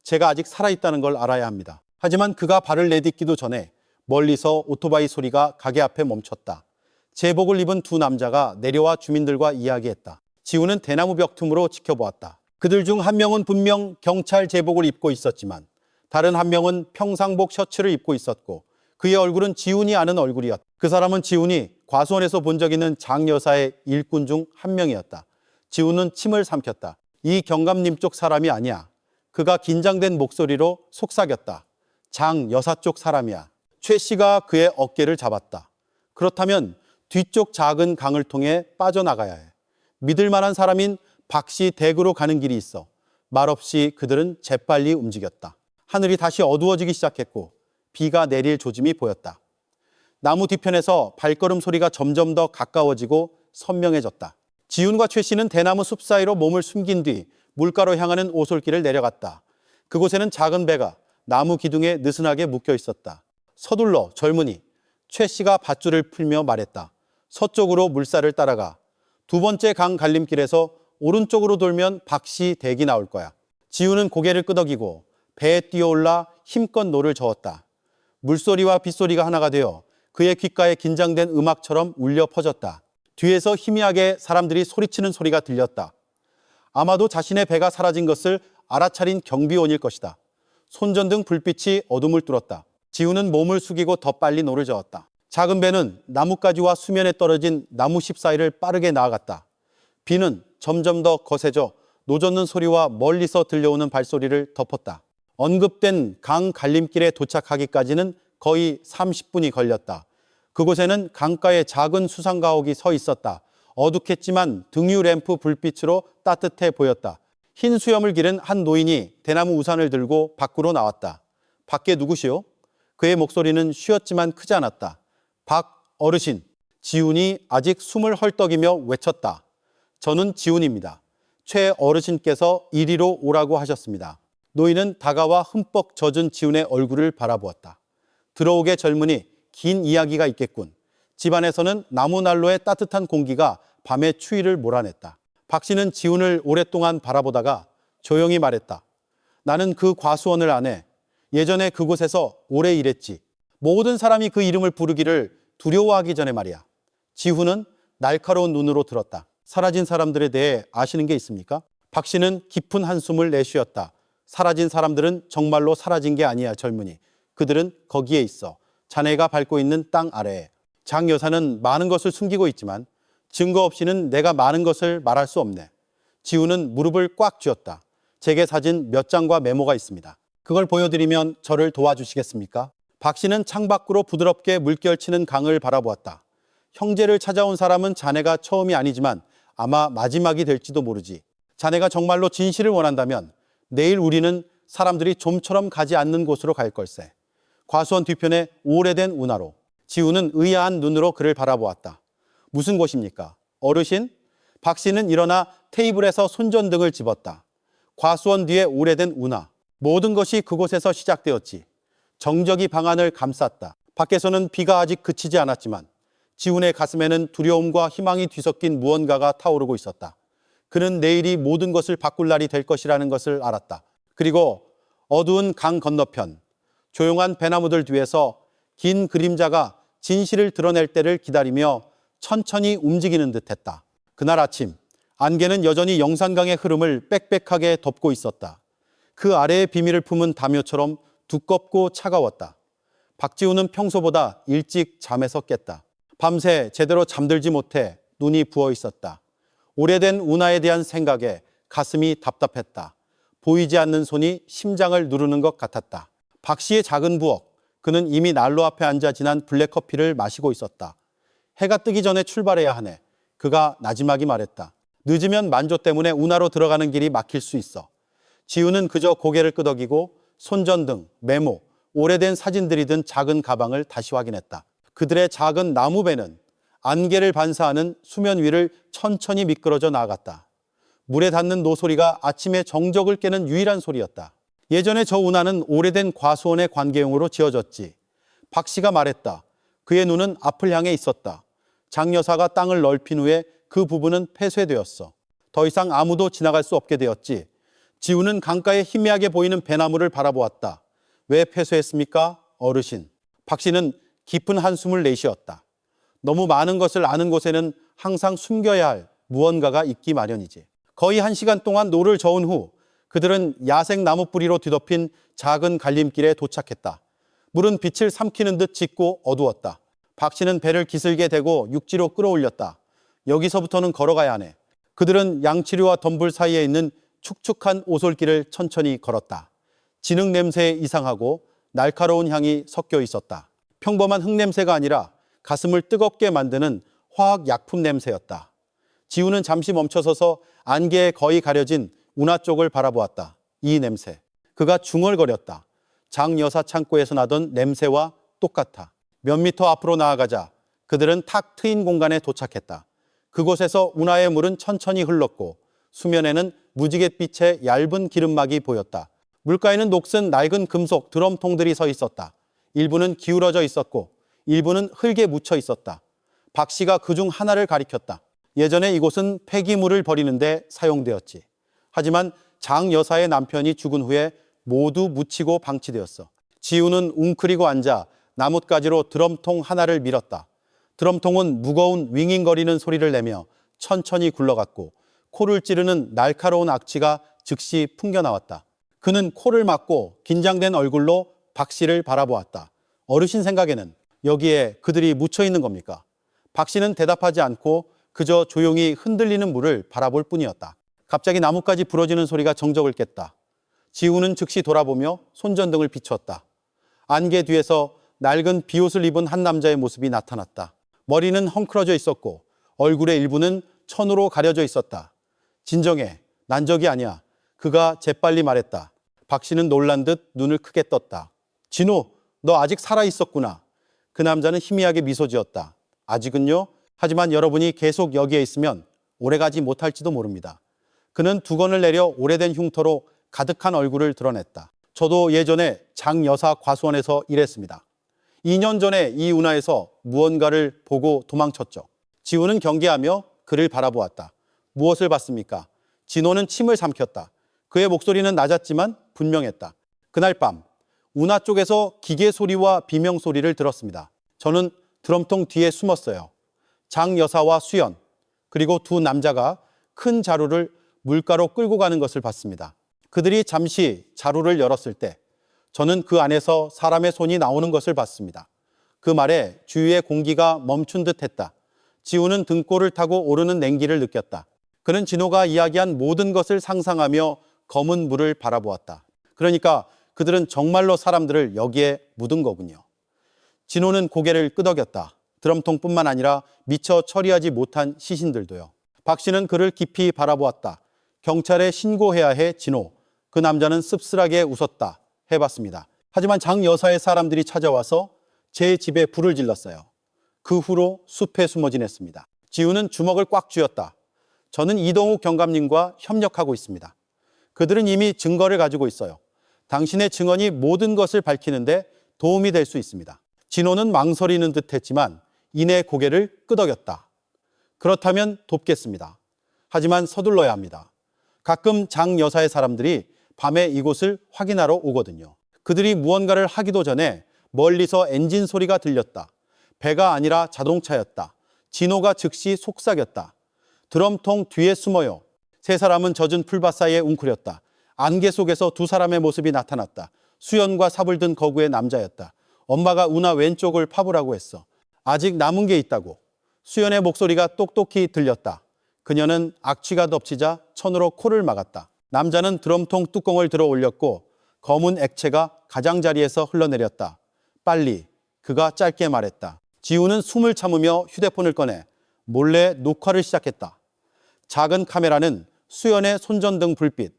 제가 아직 살아있다는 걸 알아야 합니다. 하지만 그가 발을 내딛기도 전에 멀리서 오토바이 소리가 가게 앞에 멈췄다. 제복을 입은 두 남자가 내려와 주민들과 이야기했다. 지훈은 대나무 벽 틈으로 지켜보았다. 그들 중 한 명은 분명 경찰 제복을 입고 있었지만 다른 한 명은 평상복 셔츠를 입고 있었고 그의 얼굴은 지훈이 아는 얼굴이었다. 그 사람은 지훈이 과수원에서 본 적 있는 장 여사의 일꾼 중 한 명이었다. 지훈은 침을 삼켰다. 이 경감님 쪽 사람이 아니야. 그가 긴장된 목소리로 속삭였다. 장 여사 쪽 사람이야. 최 씨가 그의 어깨를 잡았다. 그렇다면 뒤쪽 작은 강을 통해 빠져나가야 해. 믿을 만한 사람인 박 씨 댁으로 가는 길이 있어. 말없이 그들은 재빨리 움직였다. 하늘이 다시 어두워지기 시작했고 비가 내릴 조짐이 보였다. 나무 뒤편에서 발걸음 소리가 점점 더 가까워지고 선명해졌다. 지훈과 최 씨는 대나무 숲 사이로 몸을 숨긴 뒤 물가로 향하는 오솔길을 내려갔다. 그곳에는 작은 배가 나무 기둥에 느슨하게 묶여 있었다. 서둘러 젊은이. 최 씨가 밧줄을 풀며 말했다. 서쪽으로 물살을 따라가. 두 번째 강 갈림길에서 오른쪽으로 돌면 박 씨 댁이 나올 거야. 지훈은 고개를 끄덕이고 배에 뛰어올라 힘껏 노를 저었다. 물소리와 빗소리가 하나가 되어 그의 귓가에 긴장된 음악처럼 울려 퍼졌다. 뒤에서 희미하게 사람들이 소리치는 소리가 들렸다. 아마도 자신의 배가 사라진 것을 알아차린 경비원일 것이다. 손전등 불빛이 어둠을 뚫었다. 지훈은 몸을 숙이고 더 빨리 노를 저었다. 작은 배는 나뭇가지와 수면에 떨어진 나무십 사이를 빠르게 나아갔다. 비는 점점 더 거세져 노젓는 소리와 멀리서 들려오는 발소리를 덮었다. 언급된 강 갈림길에 도착하기까지는 거의 30분이 걸렸다. 그곳에는 강가에 작은 수상가옥이 서 있었다. 어둑했지만 등유 램프 불빛으로 따뜻해 보였다. 흰 수염을 기른 한 노인이 대나무 우산을 들고 밖으로 나왔다. 밖에 누구시오? 그의 목소리는 쉬었지만 크지 않았다. 박 어르신. 지훈이 아직 숨을 헐떡이며 외쳤다. 저는 지훈입니다. 최 어르신께서 이리로 오라고 하셨습니다. 노인은 다가와 흠뻑 젖은 지훈의 얼굴을 바라보았다. 들어오게 젊으니 긴 이야기가 있겠군. 집안에서는 나무난로의 따뜻한 공기가 밤의 추위를 몰아냈다. 박 씨는 지훈을 오랫동안 바라보다가 조용히 말했다. 나는 그 과수원을 안 해. 예전에 그곳에서 오래 일했지. 모든 사람이 그 이름을 부르기를 두려워하기 전에 말이야. 지훈은 날카로운 눈으로 들었다. 사라진 사람들에 대해 아시는 게 있습니까? 박 씨는 깊은 한숨을 내쉬었다. 사라진 사람들은 정말로 사라진 게 아니야, 젊은이. 그들은 거기에 있어. 자네가 밟고 있는 땅 아래에. 장 여사는 많은 것을 숨기고 있지만 증거 없이는 내가 많은 것을 말할 수 없네. 지훈은 무릎을 꽉 쥐었다. 제게 사진 몇 장과 메모가 있습니다. 그걸 보여드리면 저를 도와주시겠습니까? 박 씨는 창밖으로 부드럽게 물결치는 강을 바라보았다. 형제를 찾아온 사람은 자네가 처음이 아니지만 아마 마지막이 될지도 모르지. 자네가 정말로 진실을 원한다면 내일 우리는 사람들이 좀처럼 가지 않는 곳으로 갈 걸세. 과수원 뒤편에 오래된 운하로. 지훈은 의아한 눈으로 그를 바라보았다. 무슨 곳입니까? 어르신? 박 씨는 일어나 테이블에서 손전등을 집었다. 과수원 뒤에 오래된 운하. 모든 것이 그곳에서 시작되었지. 정적이 방안을 감쌌다. 밖에서는 비가 아직 그치지 않았지만 지훈의 가슴에는 두려움과 희망이 뒤섞인 무언가가 타오르고 있었다. 그는 내일이 모든 것을 바꿀 날이 될 것이라는 것을 알았다. 그리고 어두운 강 건너편, 조용한 배나무들 뒤에서 긴 그림자가 진실을 드러낼 때를 기다리며 천천히 움직이는 듯했다. 그날 아침, 안개는 여전히 영산강의 흐름을 빽빽하게 덮고 있었다. 그 아래의 비밀을 품은 담요처럼 두껍고 차가웠다. 박지훈은 평소보다 일찍 잠에서 깼다. 밤새 제대로 잠들지 못해 눈이 부어 있었다. 오래된 운하에 대한 생각에 가슴이 답답했다. 보이지 않는 손이 심장을 누르는 것 같았다. 박 씨의 작은 부엌, 그는 이미 난로 앞에 앉아 진한 블랙커피를 마시고 있었다. 해가 뜨기 전에 출발해야 하네. 그가 나지막이 말했다. 늦으면 만조 때문에 운하로 들어가는 길이 막힐 수 있어. 지우는 그저 고개를 끄덕이고 손전등, 메모, 오래된 사진들이 든 작은 가방을 다시 확인했다. 그들의 작은 나무배는 안개를 반사하는 수면 위를 천천히 미끄러져 나아갔다. 물에 닿는 노소리가 아침의 정적을 깨는 유일한 소리였다. 예전에 저 운하는 오래된 과수원의 관계용으로 지어졌지. 박 씨가 말했다. 그의 눈은 앞을 향해 있었다. 장 여사가 땅을 넓힌 후에 그 부분은 폐쇄되었어. 더 이상 아무도 지나갈 수 없게 되었지. 지우는 강가에 희미하게 보이는 배나무를 바라보았다. 왜 폐쇄했습니까? 어르신. 박 씨는 깊은 한숨을 내쉬었다. 너무 많은 것을 아는 곳에는 항상 숨겨야 할 무언가가 있기 마련이지. 거의 1시간 동안 노를 저은 후 그들은 야생 나무 뿌리로 뒤덮인 작은 갈림길에 도착했다. 물은 빛을 삼키는 듯 짙고 어두웠다. 박 씨는 배를 기슬게 대고 육지로 끌어올렸다. 여기서부터는 걸어가야 하네. 그들은 양치류와 덤불 사이에 있는 축축한 오솔길을 천천히 걸었다. 진흙 냄새에 이상하고 날카로운 향이 섞여 있었다. 평범한 흙냄새가 아니라 가슴을 뜨겁게 만드는 화학 약품 냄새였다. 지우는 잠시 멈춰서서 안개에 거의 가려진 운하 쪽을 바라보았다. 이 냄새. 그가 중얼거렸다. 장 여사 창고에서 나던 냄새와 똑같아. 몇 미터 앞으로 나아가자 그들은 탁 트인 공간에 도착했다. 그곳에서 운하의 물은 천천히 흘렀고 수면에는 무지갯빛의 얇은 기름막이 보였다. 물가에는 녹슨 낡은 금속 드럼통들이 서 있었다. 일부는 기울어져 있었고 일부는 흙에 묻혀 있었다. 박 씨가 그중 하나를 가리켰다. 예전에 이곳은 폐기물을 버리는데 사용되었지. 하지만 장 여사의 남편이 죽은 후에 모두 묻히고 방치되었어. 지우는 웅크리고 앉아 나뭇가지로 드럼통 하나를 밀었다. 드럼통은 무거운 윙윙거리는 소리를 내며 천천히 굴러갔고 코를 찌르는 날카로운 악취가 즉시 풍겨나왔다. 그는 코를 막고 긴장된 얼굴로 박 씨를 바라보았다. 어르신 생각에는 여기에 그들이 묻혀 있는 겁니까? 박 씨는 대답하지 않고 그저 조용히 흔들리는 물을 바라볼 뿐이었다. 갑자기 나뭇가지 부러지는 소리가 정적을 깼다. 지우는 즉시 돌아보며 손전등을 비추었다. 안개 뒤에서 낡은 비옷을 입은 한 남자의 모습이 나타났다. 머리는 헝클어져 있었고 얼굴의 일부는 천으로 가려져 있었다. 진정해, 난 적이 아니야. 그가 재빨리 말했다. 박 씨는 놀란 듯 눈을 크게 떴다. 진호, 너 아직 살아있었구나. 그 남자는 희미하게 미소 지었다. 아직은요? 하지만 여러분이 계속 여기에 있으면 오래가지 못할지도 모릅니다. 그는 두건을 내려 오래된 흉터로 가득한 얼굴을 드러냈다. 저도 예전에 장 여사 과수원에서 일했습니다. 2년 전에 이 운하에서 무언가를 보고 도망쳤죠. 지우는 경계하며 그를 바라보았다. 무엇을 봤습니까? 진호는 침을 삼켰다. 그의 목소리는 낮았지만 분명했다. 그날 밤 운하 쪽에서 기계 소리와 비명 소리를 들었습니다. 저는 드럼통 뒤에 숨었어요. 장 여사와 수연 그리고 두 남자가 큰 자루를 물가로 끌고 가는 것을 봤습니다. 그들이 잠시 자루를 열었을 때 저는 그 안에서 사람의 손이 나오는 것을 봤습니다. 그 말에 주위의 공기가 멈춘 듯 했다. 지우는 등골을 타고 오르는 냉기를 느꼈다. 그는 진호가 이야기한 모든 것을 상상하며 검은 물을 바라보았다. 그러니까 그들은 정말로 사람들을 여기에 묻은 거군요. 진호는 고개를 끄덕였다. 드럼통뿐만 아니라 미처 처리하지 못한 시신들도요. 박 씨는 그를 깊이 바라보았다. 경찰에 신고해야 해, 진호. 그 남자는 씁쓸하게 웃었다. 해봤습니다. 하지만 장 여사의 사람들이 찾아와서 제 집에 불을 질렀어요. 그 후로 숲에 숨어 지냈습니다. 지우는 주먹을 꽉 쥐었다. 저는 이동욱 경감님과 협력하고 있습니다. 그들은 이미 증거를 가지고 있어요. 당신의 증언이 모든 것을 밝히는데 도움이 될 수 있습니다. 진호는 망설이는 듯 했지만 이내 고개를 끄덕였다. 그렇다면 돕겠습니다. 하지만 서둘러야 합니다. 가끔 장 여사의 사람들이 밤에 이곳을 확인하러 오거든요. 그들이 무언가를 하기도 전에 멀리서 엔진 소리가 들렸다. 배가 아니라 자동차였다. 진호가 즉시 속삭였다. 드럼통 뒤에 숨어요. 세 사람은 젖은 풀밭 사이에 웅크렸다. 안개 속에서 두 사람의 모습이 나타났다. 수연과 삽을 든 거구의 남자였다. 엄마가 운하 왼쪽을 파보라고 했어. 아직 남은 게 있다고. 수연의 목소리가 똑똑히 들렸다. 그녀는 악취가 덮치자 천으로 코를 막았다. 남자는 드럼통 뚜껑을 들어 올렸고 검은 액체가 가장자리에서 흘러내렸다. 빨리, 그가 짧게 말했다. 지우는 숨을 참으며 휴대폰을 꺼내 몰래 녹화를 시작했다. 작은 카메라는 수연의 손전등 불빛,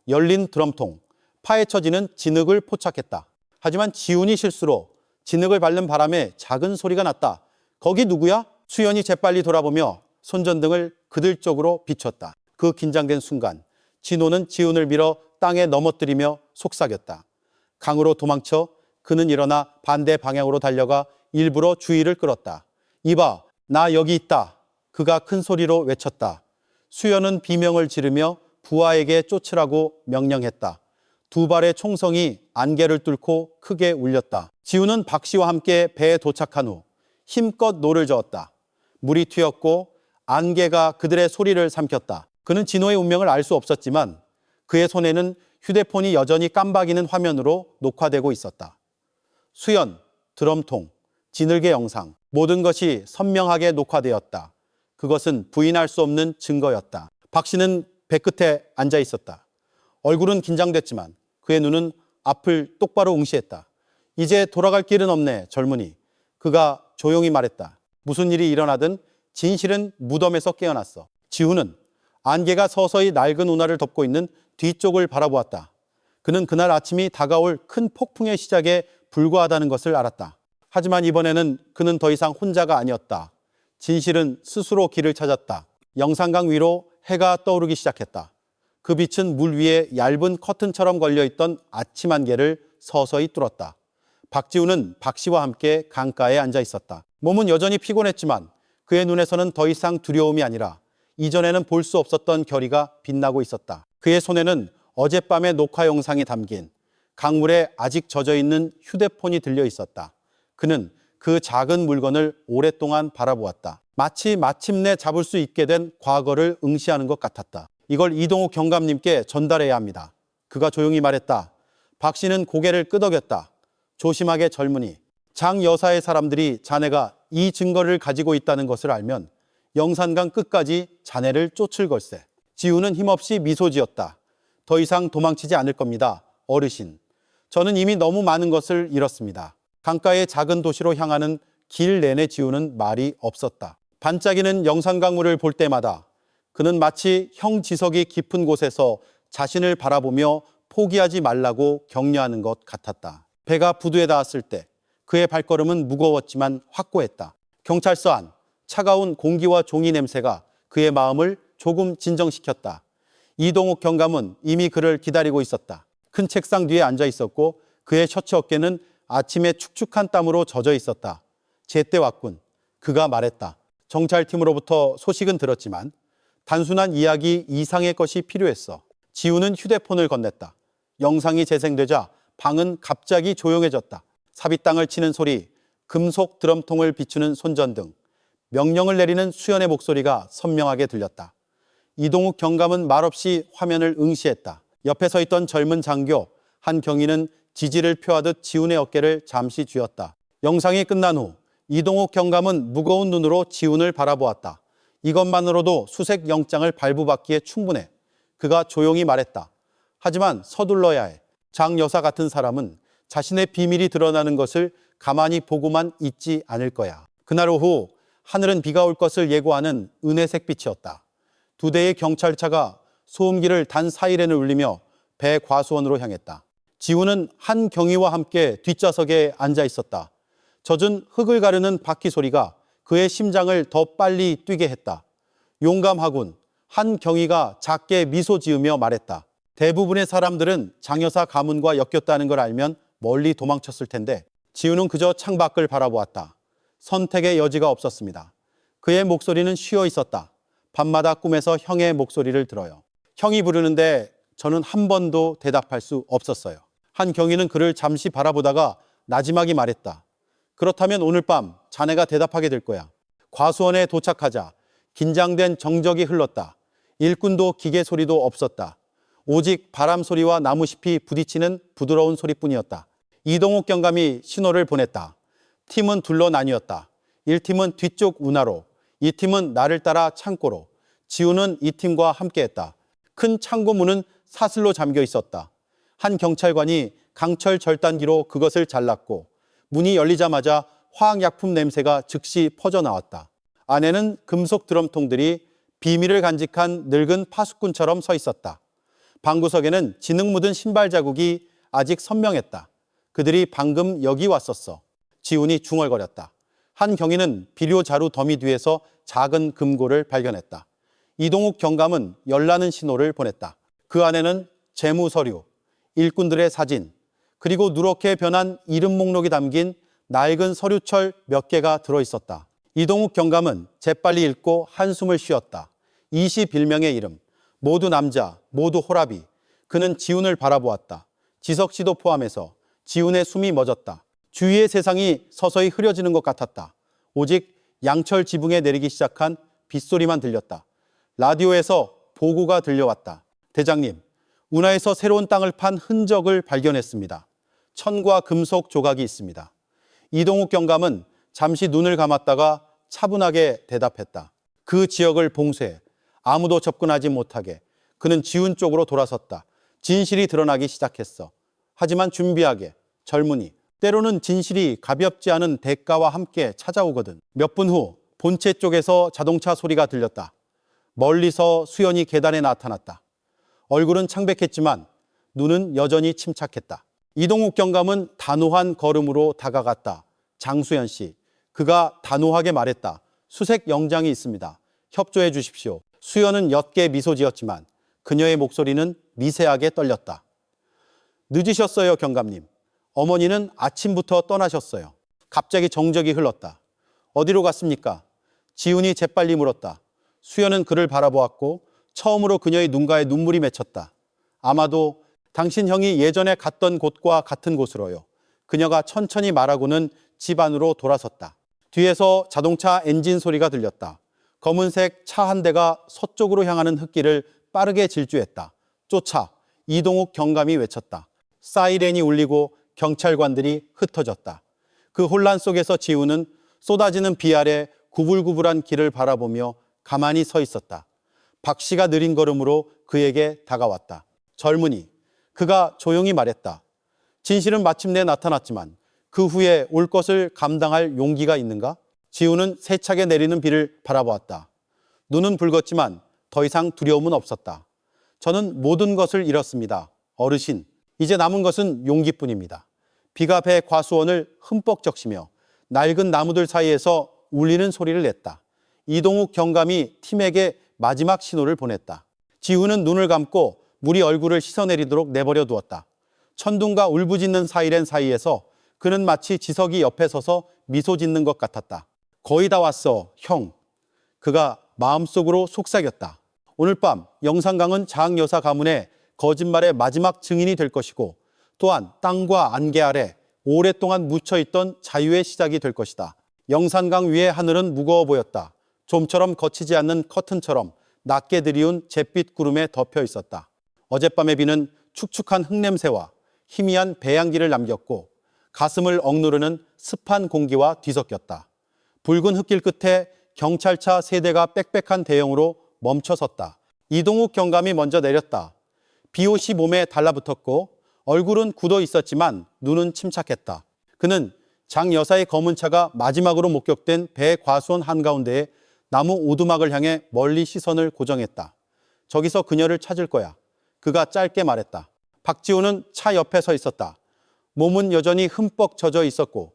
열린 드럼통, 파헤쳐지는 진흙을 포착했다. 하지만 지훈이 실수로 진흙을 밟는 바람에 작은 소리가 났다. 거기 누구야? 수연이 재빨리 돌아보며 손전등을 그들 쪽으로 비췄다. 그 긴장된 순간 진호는 지훈을 밀어 땅에 넘어뜨리며 속삭였다. 강으로 도망쳐 그는 일어나 반대 방향으로 달려가 일부러 주의를 끌었다. 이봐, 나 여기 있다. 그가 큰 소리로 외쳤다. 수연은 비명을 지르며 부하에게 쫓으라고 명령했다. 두 발의 총성이 안개를 뚫고 크게 울렸다. 지훈은 박 씨와 함께 배에 도착한 후 힘껏 노를 저었다. 물이 튀었고 안개가 그들의 소리를 삼켰다. 그는 진호의 운명을 알 수 없었지만 그의 손에는 휴대폰이 여전히 깜박이는 화면으로 녹화되고 있었다. 수연, 드럼통, 진흙의 영상, 모든 것이 선명하게 녹화되었다. 그것은 부인할 수 없는 증거였다. 박 씨는 배끝에 앉아 있었다. 얼굴은 긴장됐지만 그의 눈은 앞을 똑바로 응시했다. 이제 돌아갈 길은 없네, 젊은이. 그가 조용히 말했다. 무슨 일이 일어나든 진실은 무덤에서 깨어났어. 지훈은 안개가 서서히 낡은 운하를 덮고 있는 뒤쪽을 바라보았다. 그는 그날 아침이 다가올 큰 폭풍의 시작에 불과하다는 것을 알았다. 하지만 이번에는 그는 더 이상 혼자가 아니었다. 진실은 스스로 길을 찾았다. 영산강 위로 해가 떠오르기 시작했다. 그 빛은 물 위에 얇은 커튼처럼 걸려있던 아침 안개를 서서히 뚫었다. 박지훈은 박 씨와 함께 강가에 앉아 있었다. 몸은 여전히 피곤했지만 그의 눈에서는 더 이상 두려움이 아니라 이전에는 볼 수 없었던 결의가 빛나고 있었다. 그의 손에는 어젯밤의 녹화 영상이 담긴 강물에 아직 젖어있는 휴대폰이 들려 있었다. 그는 그 작은 물건을 오랫동안 바라보았다. 마치 마침내 잡을 수 있게 된 과거를 응시하는 것 같았다. 이걸 이동욱 경감님께 전달해야 합니다. 그가 조용히 말했다. 박 씨는 고개를 끄덕였다. 조심하게 젊은이. 장 여사의 사람들이 자네가 이 증거를 가지고 있다는 것을 알면 영산강 끝까지 자네를 쫓을 걸세. 지우는 힘없이 미소 지었다. 더 이상 도망치지 않을 겁니다. 어르신. 저는 이미 너무 많은 것을 잃었습니다. 강가의 작은 도시로 향하는 길 내내 지우는 말이 없었다. 반짝이는 영산강물을 볼 때마다 그는 마치 형 지석이 깊은 곳에서 자신을 바라보며 포기하지 말라고 격려하는 것 같았다. 배가 부두에 닿았을 때 그의 발걸음은 무거웠지만 확고했다. 경찰서 안 차가운 공기와 종이 냄새가 그의 마음을 조금 진정시켰다. 이동욱 경감은 이미 그를 기다리고 있었다. 큰 책상 뒤에 앉아 있었고 그의 셔츠 어깨는 아침에 축축한 땀으로 젖어 있었다. 제때 왔군. 그가 말했다. 정찰팀으로부터 소식은 들었지만 단순한 이야기 이상의 것이 필요했어. 지우는 휴대폰을 건넸다. 영상이 재생되자 방은 갑자기 조용해졌다. 삽입땅을 치는 소리, 금속 드럼통을 비추는 손전등, 명령을 내리는 수연의 목소리가 선명하게 들렸다. 이동욱 경감은 말없이 화면을 응시했다. 옆에 서 있던 젊은 장교 한 경위는 지지를 표하듯 지훈의 어깨를 잠시 쥐었다. 영상이 끝난 후 이동욱 경감은 무거운 눈으로 지훈을 바라보았다. 이것만으로도 수색 영장을 발부받기에 충분해. 그가 조용히 말했다. 하지만 서둘러야 해. 장 여사 같은 사람은 자신의 비밀이 드러나는 것을 가만히 보고만 있지 않을 거야. 그날 오후 하늘은 비가 올 것을 예고하는 은혜색 빛이었다. 두 대의 경찰차가 소음기를 단 사이렌을 울리며 배 과수원으로 향했다. 지훈은 한 경위와 함께 뒷좌석에 앉아 있었다. 젖은 흙을 가르는 바퀴 소리가 그의 심장을 더 빨리 뛰게 했다. 용감하군. 한 경위가 작게 미소 지으며 말했다. 대부분의 사람들은 장여사 가문과 엮였다는 걸 알면 멀리 도망쳤을 텐데 지훈은 그저 창밖을 바라보았다. 선택의 여지가 없었습니다. 그의 목소리는 쉬어 있었다. 밤마다 꿈에서 형의 목소리를 들어요. 형이 부르는데 저는 한 번도 대답할 수 없었어요. 한 경위는 그를 잠시 바라보다가 나지막이 말했다. 그렇다면 오늘 밤 자네가 대답하게 될 거야. 과수원에 도착하자 긴장된 정적이 흘렀다. 일꾼도 기계 소리도 없었다. 오직 바람 소리와 나무잎이 부딪히는 부드러운 소리뿐이었다. 이동욱 경감이 신호를 보냈다. 팀은 둘로 나뉘었다. 1팀은 뒤쪽 운하로, 2팀은 나를 따라 창고로. 지우는 이 팀과 함께했다. 큰 창고 문은 사슬로 잠겨 있었다. 한 경찰관이 강철 절단기로 그것을 잘랐고 문이 열리자마자 화학약품 냄새가 즉시 퍼져나왔다. 안에는 금속 드럼통들이 비밀을 간직한 늙은 파수꾼처럼 서 있었다. 방구석에는 진흙 묻은 신발 자국이 아직 선명했다. 그들이 방금 여기 왔었어. 지훈이 중얼거렸다. 한 경위는 비료 자루 더미 뒤에서 작은 금고를 발견했다. 이동욱 경감은 열나는 신호를 보냈다. 그 안에는 재무 서류, 일꾼들의 사진, 그리고 누렇게 변한 이름 목록이 담긴 낡은 서류철 몇 개가 들어있었다. 이동욱 경감은 재빨리 읽고 한숨을 쉬었다. 21명의 이름, 모두 남자, 모두 호라비. 그는 지훈을 바라보았다. 지석 씨도 포함해서 지훈의 숨이 멎었다. 주위의 세상이 서서히 흐려지는 것 같았다. 오직 양철 지붕에 내리기 시작한 빗소리만 들렸다. 라디오에서 보고가 들려왔다. 대장님, 운하에서 새로운 땅을 판 흔적을 발견했습니다. 천과 금속 조각이 있습니다. 이동욱 경감은 잠시 눈을 감았다가 차분하게 대답했다. 그 지역을 봉쇄해 아무도 접근하지 못하게. 그는 지훈 쪽으로 돌아섰다. 진실이 드러나기 시작했어. 하지만 준비하게. 젊은이. 때로는 진실이 가볍지 않은 대가와 함께 찾아오거든. 몇 분 후 본체 쪽에서 자동차 소리가 들렸다. 멀리서 수연이 계단에 나타났다. 얼굴은 창백했지만 눈은 여전히 침착했다. 이동욱 경감은 단호한 걸음으로 다가갔다. 장수연 씨. 그가 단호하게 말했다. 수색 영장이 있습니다. 협조해 주십시오. 수연은 옅게 미소 지었지만 그녀의 목소리는 미세하게 떨렸다. 늦으셨어요, 경감님. 어머니는 아침부터 떠나셨어요. 갑자기 정적이 흘렀다. 어디로 갔습니까? 지훈이 재빨리 물었다. 수연은 그를 바라보았고 처음으로 그녀의 눈가에 눈물이 맺혔다. 아마도 당신 형이 예전에 갔던 곳과 같은 곳으로요. 그녀가 천천히 말하고는 집 안으로 돌아섰다. 뒤에서 자동차 엔진 소리가 들렸다. 검은색 차 한 대가 서쪽으로 향하는 흙길을 빠르게 질주했다. 쫓아 이동욱 경감이 외쳤다. 사이렌이 울리고 경찰관들이 흩어졌다. 그 혼란 속에서 지훈은 쏟아지는 비 아래 구불구불한 길을 바라보며 가만히 서 있었다. 박 씨가 느린 걸음으로 그에게 다가왔다. 젊은이. 그가 조용히 말했다. 진실은 마침내 나타났지만 그 후에 올 것을 감당할 용기가 있는가? 지훈은 세차게 내리는 비를 바라보았다. 눈은 붉었지만 더 이상 두려움은 없었다. 저는 모든 것을 잃었습니다. 어르신, 이제 남은 것은 용기뿐입니다. 비가 배 과수원을 흠뻑 적시며 낡은 나무들 사이에서 울리는 소리를 냈다. 이동욱 경감이 팀에게 마지막 신호를 보냈다. 지훈은 눈을 감고 물이 얼굴을 씻어내리도록 내버려 두었다. 천둥과 울부짖는 사이렌 사이에서 그는 마치 지석이 옆에 서서 미소 짓는 것 같았다. 거의 다 왔어, 형. 그가 마음속으로 속삭였다. 오늘 밤 영산강은 장 여사 가문의 거짓말의 마지막 증인이 될 것이고 또한 땅과 안개 아래 오랫동안 묻혀있던 자유의 시작이 될 것이다. 영산강 위의 하늘은 무거워 보였다. 좀처럼 거치지 않는 커튼처럼 낮게 들이운 잿빛 구름에 덮여 있었다. 어젯밤의 비는 축축한 흙냄새와 희미한 배양기를 남겼고 가슴을 억누르는 습한 공기와 뒤섞였다. 붉은 흙길 끝에 경찰차 3대가 빽빽한 대형으로 멈춰섰다. 이동욱 경감이 먼저 내렸다. 비옷이 몸에 달라붙었고 얼굴은 굳어 있었지만 눈은 침착했다. 그는 장 여사의 검은 차가 마지막으로 목격된 배 과수원 한가운데에 나무 오두막을 향해 멀리 시선을 고정했다. 저기서 그녀를 찾을 거야. 그가 짧게 말했다. 박지호는 차 옆에 서 있었다. 몸은 여전히 흠뻑 젖어 있었고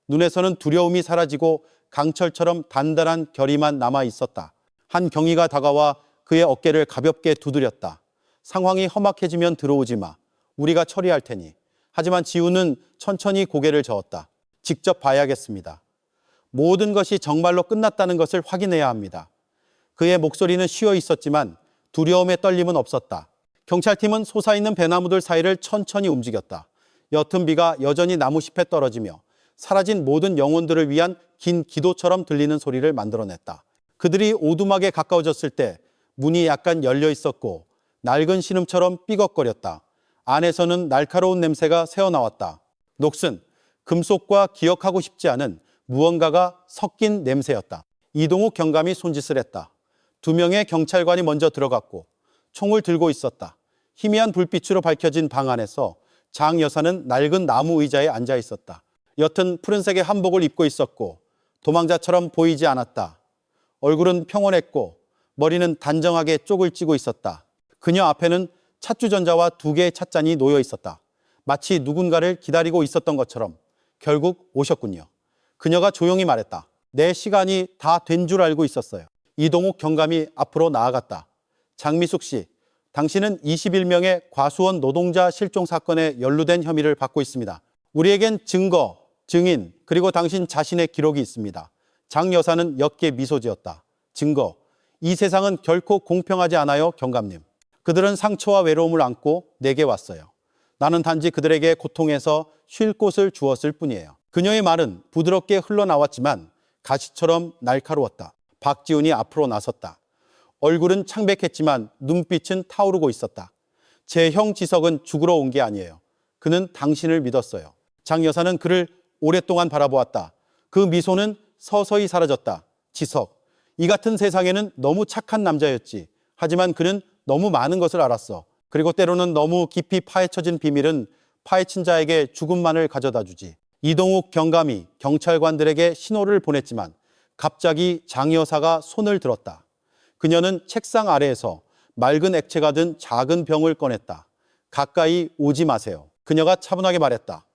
눈에서는 두려움이 사라지고 강철처럼 단단한 결의만 남아 있었다. 한 경위가 다가와 그의 어깨를 가볍게 두드렸다. 상황이 험악해지면 들어오지 마. 우리가 처리할 테니. 하지만 지우는 천천히 고개를 저었다. 직접 봐야겠습니다. 모든 것이 정말로 끝났다는 것을 확인해야 합니다. 그의 목소리는 쉬어 있었지만 두려움의 떨림은 없었다. 경찰팀은 솟아있는 배나무들 사이를 천천히 움직였다. 옅은 비가 여전히 나무잎에 떨어지며 사라진 모든 영혼들을 위한 긴 기도처럼 들리는 소리를 만들어냈다. 그들이 오두막에 가까워졌을 때 문이 약간 열려 있었고 낡은 신음처럼 삐걱거렸다. 안에서는 날카로운 냄새가 새어나왔다. 녹슨, 금속과 기억하고 싶지 않은 무언가가 섞인 냄새였다. 이동욱 경감이 손짓을 했다. 2명의 경찰관이 먼저 들어갔고 총을 들고 있었다. 희미한 불빛으로 밝혀진 방 안에서 장 여사는 낡은 나무 의자에 앉아 있었다. 옅은 푸른색의 한복을 입고 있었고 도망자처럼 보이지 않았다. 얼굴은 평온했고 머리는 단정하게 쪽을 찌고 있었다. 그녀 앞에는 찻주전자와 2개의 찻잔이 놓여 있었다. 마치 누군가를 기다리고 있었던 것처럼 결국 오셨군요. 그녀가 조용히 말했다. 내 시간이 다 된 줄 알고 있었어요. 이동욱 경감이 앞으로 나아갔다. 장미숙 씨, 당신은 21명의 과수원 노동자 실종 사건에 연루된 혐의를 받고 있습니다. 우리에겐 증거, 증인, 그리고 당신 자신의 기록이 있습니다. 장 여사는 옅게 미소 지었다. 증거. 이 세상은 결코 공평하지 않아요, 경감님. 그들은 상처와 외로움을 안고 내게 왔어요. 나는 단지 그들에게 고통에서 쉴 곳을 주었을 뿐이에요. 그녀의 말은 부드럽게 흘러나왔지만 가시처럼 날카로웠다. 박지훈이 앞으로 나섰다. 얼굴은 창백했지만 눈빛은 타오르고 있었다. 제 형 지석은 죽으러 온 게 아니에요. 그는 당신을 믿었어요. 장 여사는 그를 오랫동안 바라보았다. 그 미소는 서서히 사라졌다. 지석, 이 같은 세상에는 너무 착한 남자였지. 하지만 그는 너무 많은 것을 알았어. 그리고 때로는 너무 깊이 파헤쳐진 비밀은 파헤친 자에게 죽음만을 가져다 주지. 이동욱 경감이 경찰관들에게 신호를 보냈지만 갑자기 장 여사가 손을 들었다. 그녀는 책상 아래에서 맑은 액체가 든 작은 병을 꺼냈다. 가까이 오지 마세요. 그녀가 차분하게 말했다.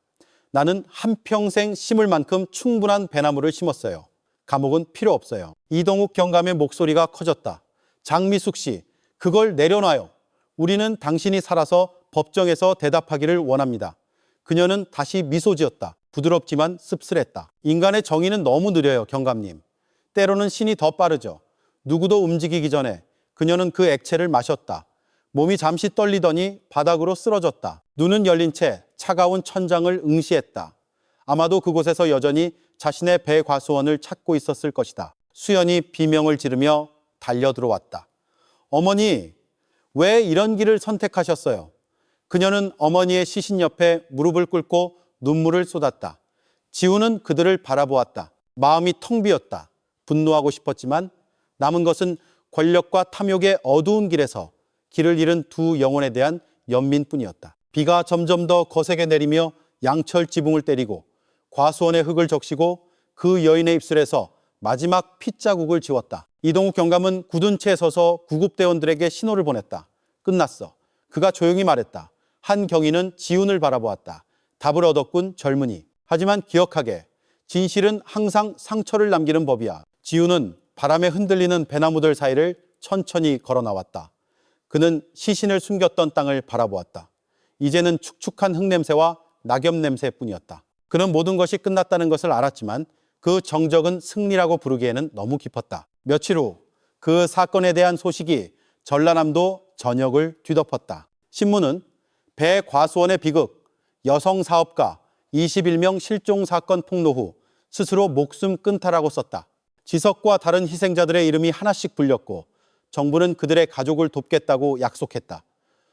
나는 한평생 심을 만큼 충분한 배나무를 심었어요. 감옥은 필요 없어요. 이동욱 경감의 목소리가 커졌다. 장미숙 씨, 그걸 내려놔요. 우리는 당신이 살아서 법정에서 대답하기를 원합니다. 그녀는 다시 미소 지었다. 부드럽지만 씁쓸했다. 인간의 정의는 너무 느려요, 경감님. 때로는 신이 더 빠르죠. 누구도 움직이기 전에 그녀는 그 액체를 마셨다. 몸이 잠시 떨리더니 바닥으로 쓰러졌다. 눈은 열린 채 차가운 천장을 응시했다. 아마도 그곳에서 여전히 자신의 배 과수원을 찾고 있었을 것이다. 수연이 비명을 지르며 달려들어왔다. 어머니, 왜 이런 길을 선택하셨어요? 그녀는 어머니의 시신 옆에 무릎을 꿇고 눈물을 쏟았다. 지우는 그들을 바라보았다. 마음이 텅 비었다. 분노하고 싶었지만 남은 것은 권력과 탐욕의 어두운 길에서 길을 잃은 두 영혼에 대한 연민뿐이었다. 비가 점점 더 거세게 내리며 양철 지붕을 때리고 과수원의 흙을 적시고 그 여인의 입술에서 마지막 핏자국을 지웠다. 이동욱 경감은 굳은 채 서서 구급대원들에게 신호를 보냈다. 끝났어. 그가 조용히 말했다. 한 경위는 지훈을 바라보았다. 답을 얻었군 젊은이. 하지만 기억하게. 진실은 항상 상처를 남기는 법이야. 지훈은 바람에 흔들리는 배나무들 사이를 천천히 걸어 나왔다. 그는 시신을 숨겼던 땅을 바라보았다. 이제는 축축한 흙냄새와 낙엽 냄새뿐이었다. 그는 모든 것이 끝났다는 것을 알았지만 그 정적은 승리라고 부르기에는 너무 깊었다. 며칠 후 그 사건에 대한 소식이 전라남도 전역을 뒤덮었다. 신문은 배 과수원의 비극, 여성 사업가 21명 실종 사건 폭로 후 스스로 목숨 끊다라고 썼다. 지석과 다른 희생자들의 이름이 하나씩 불렸고 정부는 그들의 가족을 돕겠다고 약속했다.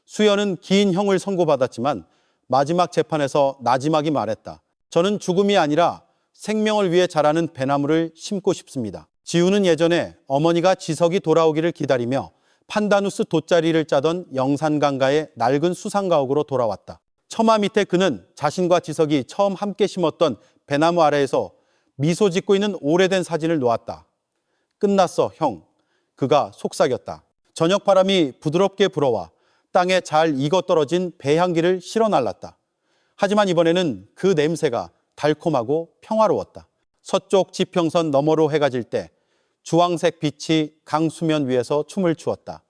수연은 긴 형을 선고받았지만 마지막 재판에서 나지막이 말했다. 저는 죽음이 아니라 생명을 위해 자라는 배나무를 심고 싶습니다. 지우는 예전에 어머니가 지석이 돌아오기를 기다리며 판다누스 돗자리를 짜던 영산강가의 낡은 수상가옥으로 돌아왔다. 처마 밑에 그는 자신과 지석이 처음 함께 심었던 배나무 아래에서 미소 짓고 있는 오래된 사진을 놓았다. 끝났어, 형. 그가 속삭였다. 저녁 바람이 부드럽게 불어와 땅에 잘 익어떨어진 배향기를 실어 날랐다. 하지만 이번에는 그 냄새가 달콤하고 평화로웠다. 서쪽 지평선 너머로 해가 질 때 주황색 빛이 강수면 위에서 춤을 추었다.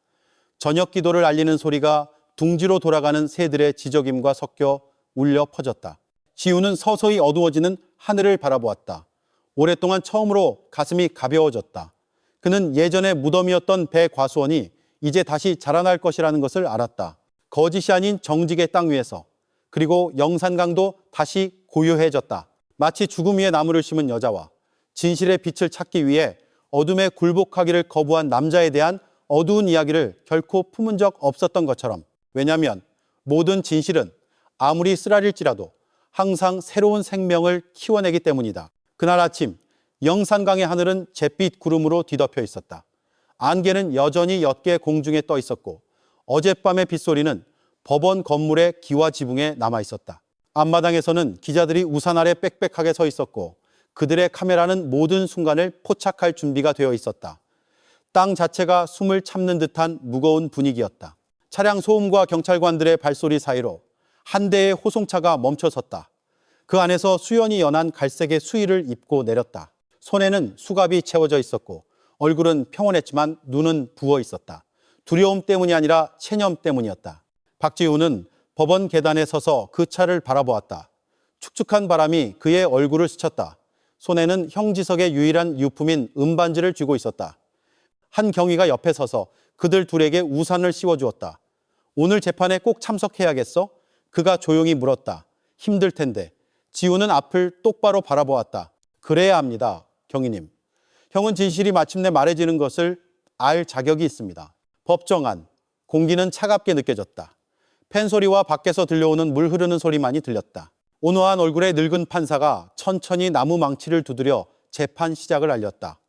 저녁 기도를 알리는 소리가 둥지로 돌아가는 새들의 지저귐과 섞여 울려 퍼졌다. 지우는 서서히 어두워지는 하늘을 바라보았다. 오랫동안 처음으로 가슴이 가벼워졌다. 그는 예전의 무덤이었던 배 과수원이 이제 다시 자라날 것이라는 것을 알았다. 거짓이 아닌 정직의 땅 위에서, 그리고 영산강도 다시 고요해졌다. 마치 죽음 위에 나무를 심은 여자와 진실의 빛을 찾기 위해 어둠에 굴복하기를 거부한 남자에 대한 어두운 이야기를 결코 품은 적 없었던 것처럼. 왜냐하면 모든 진실은 아무리 쓰라릴지라도 항상 새로운 생명을 키워내기 때문이다. 그날 아침 영산강의 하늘은 잿빛 구름으로 뒤덮여 있었다. 안개는 여전히 옅게 공중에 떠 있었고 어젯밤의 빗소리는 법원 건물의 기와 지붕에 남아 있었다. 앞마당에서는 기자들이 우산 아래 빽빽하게 서 있었고 그들의 카메라는 모든 순간을 포착할 준비가 되어 있었다. 땅 자체가 숨을 참는 듯한 무거운 분위기였다. 차량 소음과 경찰관들의 발소리 사이로 한 대의 호송차가 멈춰섰다. 그 안에서 수연이 연한 갈색의 수의를 입고 내렸다. 손에는 수갑이 채워져 있었고 얼굴은 평온했지만 눈은 부어 있었다. 두려움 때문이 아니라 체념 때문이었다. 박지훈은 법원 계단에 서서 그 차를 바라보았다. 축축한 바람이 그의 얼굴을 스쳤다. 손에는 형지석의 유일한 유품인 은반지를 쥐고 있었다. 한 경위가 옆에 서서 그들 둘에게 우산을 씌워주었다. 오늘 재판에 꼭 참석해야겠어? 그가 조용히 물었다. 힘들 텐데. 지훈은 앞을 똑바로 바라보았다. 그래야 합니다, 경위님. 형은 진실이 마침내 말해지는 것을 알 자격이 있습니다. 법정안, 공기는 차갑게 느껴졌다. 팬 소리와 밖에서 들려오는 물 흐르는 소리만이 들렸다. 온화한 얼굴의 늙은 판사가 천천히 나무 망치를 두드려 재판 시작을 알렸다.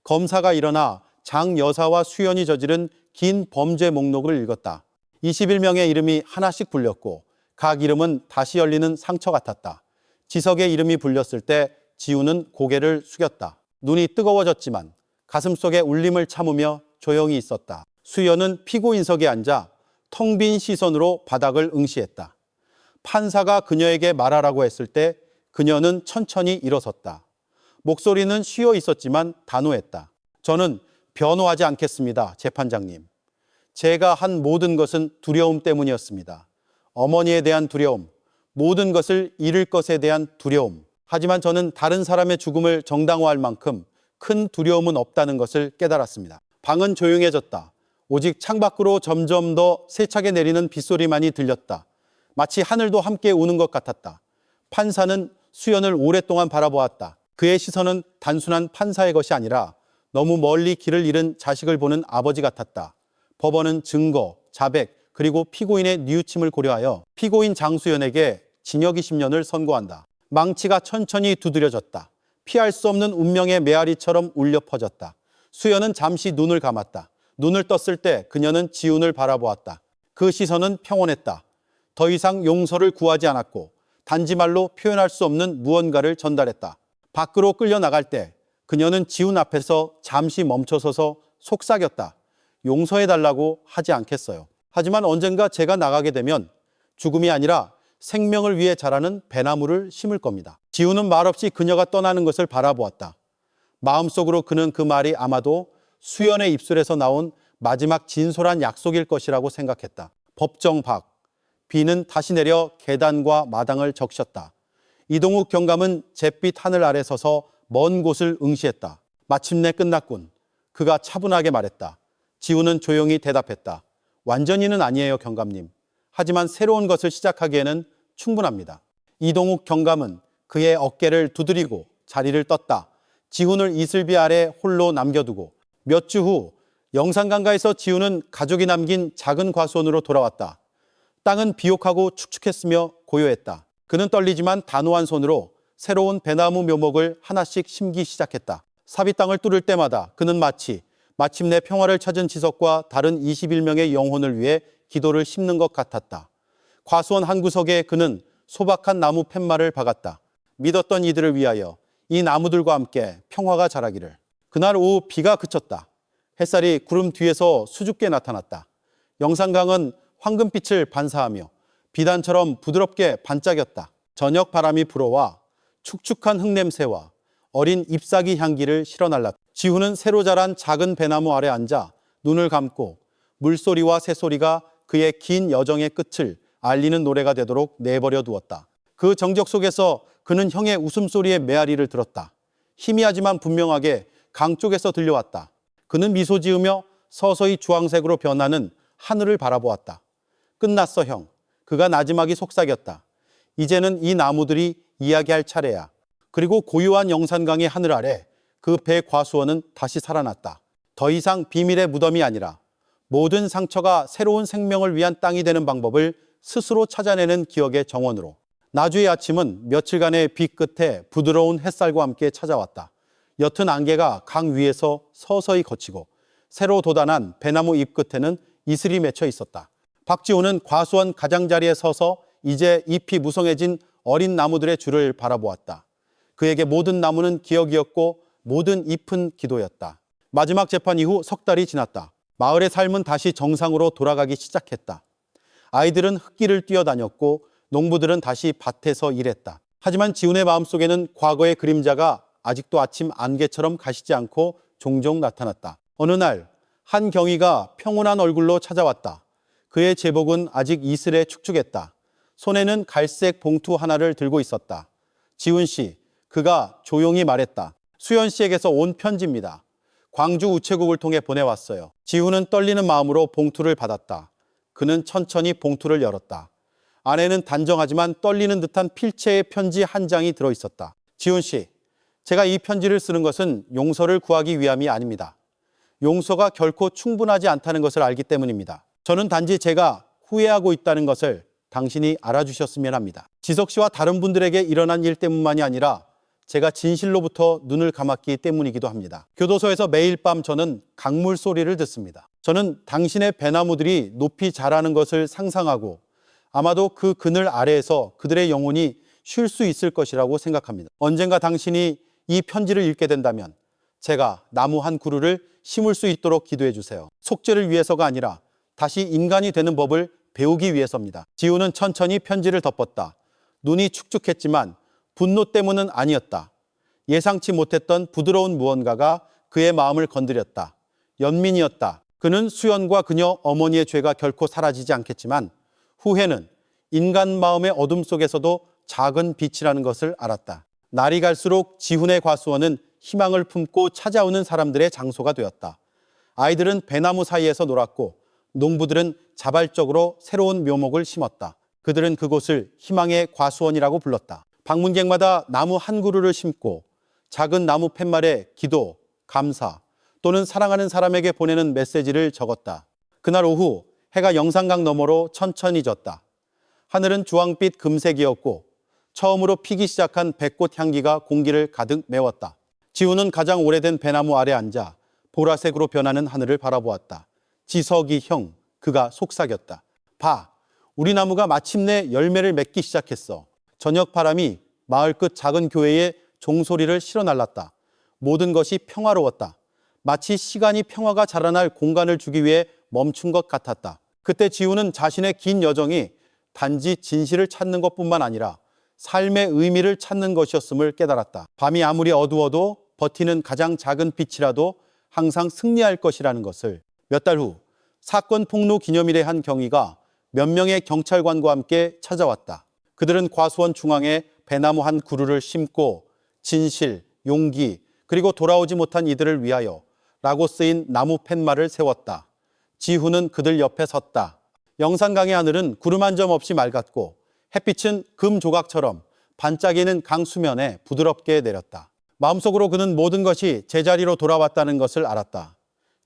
검사가 일어나 장 여사와 수연이 저지른 긴 범죄 목록을 읽었다. 21명의 이름이 하나씩 불렸고 각 이름은 다시 열리는 상처 같았다. 지석의 이름이 불렸을 때 지우는 고개를 숙였다. 눈이 뜨거워졌지만 가슴속에 울림을 참으며 조용히 있었다. 수연은 피고인석에 앉아 텅 빈 시선으로 바닥을 응시했다. 판사가 그녀에게 말하라고 했을 때 그녀는 천천히 일어섰다. 목소리는 쉬어 있었지만 단호했다. 저는 변호하지 않겠습니다, 재판장님. 제가 한 모든 것은 두려움 때문이었습니다. 어머니에 대한 두려움, 모든 것을 잃을 것에 대한 두려움. 하지만 저는 다른 사람의 죽음을 정당화할 만큼 큰 두려움은 없다는 것을 깨달았습니다. 방은 조용해졌다. 오직 창밖으로 점점 더 세차게 내리는 빗소리만이 들렸다. 마치 하늘도 함께 우는 것 같았다. 판사는 수연을 오랫동안 바라보았다. 그의 시선은 단순한 판사의 것이 아니라 너무 멀리 길을 잃은 자식을 보는 아버지 같았다. 법원은 증거, 자백, 그리고 피고인의 뉘우침을 고려하여 피고인 장수연에게 징역 20년을 선고한다. 망치가 천천히 두드려졌다. 피할 수 없는 운명의 메아리처럼 울려 퍼졌다. 수연은 잠시 눈을 감았다. 눈을 떴을 때 그녀는 지훈을 바라보았다. 그 시선은 평온했다. 더 이상 용서를 구하지 않았고 단지 말로 표현할 수 없는 무언가를 전달했다. 밖으로 끌려나갈 때 그녀는 지훈 앞에서 잠시 멈춰서서 속삭였다. 용서해달라고 하지 않겠어요. 하지만 언젠가 제가 나가게 되면 죽음이 아니라 생명을 위해 자라는 배나무를 심을 겁니다. 지훈은 말없이 그녀가 떠나는 것을 바라보았다. 마음속으로 그는 그 말이 아마도 수연의 입술에서 나온 마지막 진솔한 약속일 것이라고 생각했다. 법정 밖, 비는 다시 내려 계단과 마당을 적셨다. 이동욱 경감은 잿빛 하늘 아래 서서 먼 곳을 응시했다. 마침내 끝났군. 그가 차분하게 말했다. 지훈은 조용히 대답했다. 완전히는 아니에요, 경감님. 하지만 새로운 것을 시작하기에는 충분합니다. 이동욱 경감은 그의 어깨를 두드리고 자리를 떴다. 지훈을 이슬비 아래 홀로 남겨두고 몇 주 후 영산강가에서 지훈은 가족이 남긴 작은 과수원으로 돌아왔다. 땅은 비옥하고 축축했으며 고요했다. 그는 떨리지만 단호한 손으로 새로운 배나무 묘목을 하나씩 심기 시작했다. 삽이 땅을 뚫을 때마다 그는 마침내 평화를 찾은 지석과 다른 21명의 영혼을 위해 기도를 심는 것 같았다. 과수원 한 구석에 그는 소박한 나무 팻말을 박았다. 믿었던 이들을 위하여 이 나무들과 함께 평화가 자라기를. 그날 오후 비가 그쳤다. 햇살이 구름 뒤에서 수줍게 나타났다. 영산강은 황금빛을 반사하며 비단처럼 부드럽게 반짝였다. 저녁 바람이 불어와 축축한 흙냄새와 어린 잎사귀 향기를 실어날랐다. 지훈은 새로 자란 작은 배나무 아래 앉아 눈을 감고 물소리와 새소리가 그의 긴 여정의 끝을 알리는 노래가 되도록 내버려 두었다. 그 정적 속에서 그는 형의 웃음소리의 메아리를 들었다. 희미하지만 분명하게 강 쪽에서 들려왔다. 그는 미소 지으며 서서히 주황색으로 변하는 하늘을 바라보았다. 끝났어, 형. 그가 나지막이 속삭였다. 이제는 이 나무들이 이야기할 차례야. 그리고 고요한 영산강의 하늘 아래 그 배 과수원은 다시 살아났다. 더 이상 비밀의 무덤이 아니라 모든 상처가 새로운 생명을 위한 땅이 되는 방법을 스스로 찾아내는 기억의 정원으로. 나주의 아침은 며칠간의 비 끝에 부드러운 햇살과 함께 찾아왔다. 옅은 안개가 강 위에서 서서히 걷히고 새로 돋아난 배나무 잎 끝에는 이슬이 맺혀 있었다. 박지훈은 과수원 가장자리에 서서 이제 잎이 무성해진 어린 나무들의 줄을 바라보았다. 그에게 모든 나무는 기억이었고 모든 잎은 기도였다. 마지막 재판 이후 석 달이 지났다. 마을의 삶은 다시 정상으로 돌아가기 시작했다. 아이들은 흙길을 뛰어다녔고 농부들은 다시 밭에서 일했다. 하지만 지훈의 마음속에는 과거의 그림자가 아직도 아침 안개처럼 가시지 않고 종종 나타났다. 어느 날 한 경위가 평온한 얼굴로 찾아왔다. 그의 제복은 아직 이슬에 축축했다. 손에는 갈색 봉투 하나를 들고 있었다. 지훈 씨, 그가 조용히 말했다. 수연 씨에게서 온 편지입니다. 광주 우체국을 통해 보내왔어요. 지훈은 떨리는 마음으로 봉투를 받았다. 그는 천천히 봉투를 열었다. 안에는 단정하지만 떨리는 듯한 필체의 편지 한 장이 들어있었다. 지훈 씨, 제가 이 편지를 쓰는 것은 용서를 구하기 위함이 아닙니다. 용서가 결코 충분하지 않다는 것을 알기 때문입니다. 저는 단지 제가 후회하고 있다는 것을 당신이 알아주셨으면 합니다. 지석 씨와 다른 분들에게 일어난 일 때문만이 아니라 제가 진실로부터 눈을 감았기 때문이기도 합니다. 교도소에서 매일 밤 저는 강물 소리를 듣습니다. 저는 당신의 배나무들이 높이 자라는 것을 상상하고 아마도 그 그늘 아래에서 그들의 영혼이 쉴 수 있을 것이라고 생각합니다. 언젠가 당신이 이 편지를 읽게 된다면 제가 나무 한 그루를 심을 수 있도록 기도해 주세요. 속죄를 위해서가 아니라 다시 인간이 되는 법을 배우기 위해서입니다. 지훈은 천천히 편지를 덮었다. 눈이 축축했지만 분노 때문은 아니었다. 예상치 못했던 부드러운 무언가가 그의 마음을 건드렸다. 연민이었다. 그는 수연과 그녀 어머니의 죄가 결코 사라지지 않겠지만 후회는 인간 마음의 어둠 속에서도 작은 빛이라는 것을 알았다. 날이 갈수록 지훈의 과수원은 희망을 품고 찾아오는 사람들의 장소가 되었다. 아이들은 배나무 사이에서 놀았고 농부들은 자발적으로 새로운 묘목을 심었다. 그들은 그곳을 희망의 과수원이라고 불렀다. 방문객마다 나무 한 그루를 심고 작은 나무 팻말에 기도, 감사 또는 사랑하는 사람에게 보내는 메시지를 적었다. 그날 오후 해가 영산강 너머로 천천히 졌다. 하늘은 주황빛 금색이었고 처음으로 피기 시작한 백꽃 향기가 공기를 가득 메웠다. 지훈은 가장 오래된 배나무 아래 앉아 보라색으로 변하는 하늘을 바라보았다. 지석이 형, 그가 속삭였다. 봐, 우리 나무가 마침내 열매를 맺기 시작했어. 저녁 바람이 마을 끝 작은 교회에 종소리를 실어날랐다. 모든 것이 평화로웠다. 마치 시간이 평화가 자라날 공간을 주기 위해 멈춘 것 같았다. 그때 지훈은 자신의 긴 여정이 단지 진실을 찾는 것뿐만 아니라 삶의 의미를 찾는 것이었음을 깨달았다. 밤이 아무리 어두워도 버티는 가장 작은 빛이라도 항상 승리할 것이라는 것을. 몇 달 후 사건 폭로 기념일의 한 경위가 몇 명의 경찰관과 함께 찾아왔다. 그들은 과수원 중앙에 배나무 한 그루를 심고 진실, 용기, 그리고 돌아오지 못한 이들을 위하여 라고 쓰인 나무 팻말을 세웠다. 지훈은 그들 옆에 섰다. 영산강의 하늘은 구름 한 점 없이 맑았고 햇빛은 금 조각처럼 반짝이는 강 수면에 부드럽게 내렸다. 마음속으로 그는 모든 것이 제자리로 돌아왔다는 것을 알았다.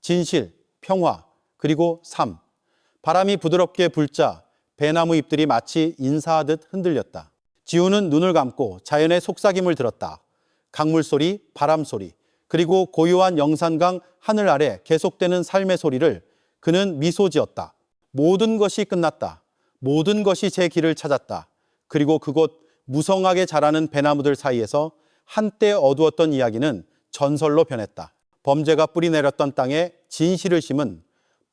진실, 평화, 그리고 삶. 바람이 부드럽게 불자 배나무 잎들이 마치 인사하듯 흔들렸다. 지훈은 눈을 감고 자연의 속삭임을 들었다. 강물 소리, 바람 소리, 그리고 고요한 영산강 하늘 아래 계속되는 삶의 소리를 그는 미소 지었다. 모든 것이 끝났다. 모든 것이 제 길을 찾았다. 그리고 그곳 무성하게 자라는 배나무들 사이에서 한때 어두웠던 이야기는 전설로 변했다. 범죄가 뿌리 내렸던 땅에 진실을 심은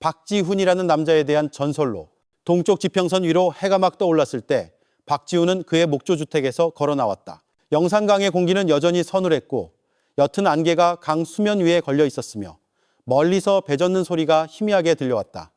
박지훈이라는 남자에 대한 전설로. 동쪽 지평선 위로 해가 막 떠올랐을 때 박지훈은 그의 목조주택에서 걸어 나왔다. 영산강의 공기는 여전히 서늘했고 옅은 안개가 강 수면 위에 걸려 있었으며 멀리서 배 젓는 소리가 희미하게 들려왔다.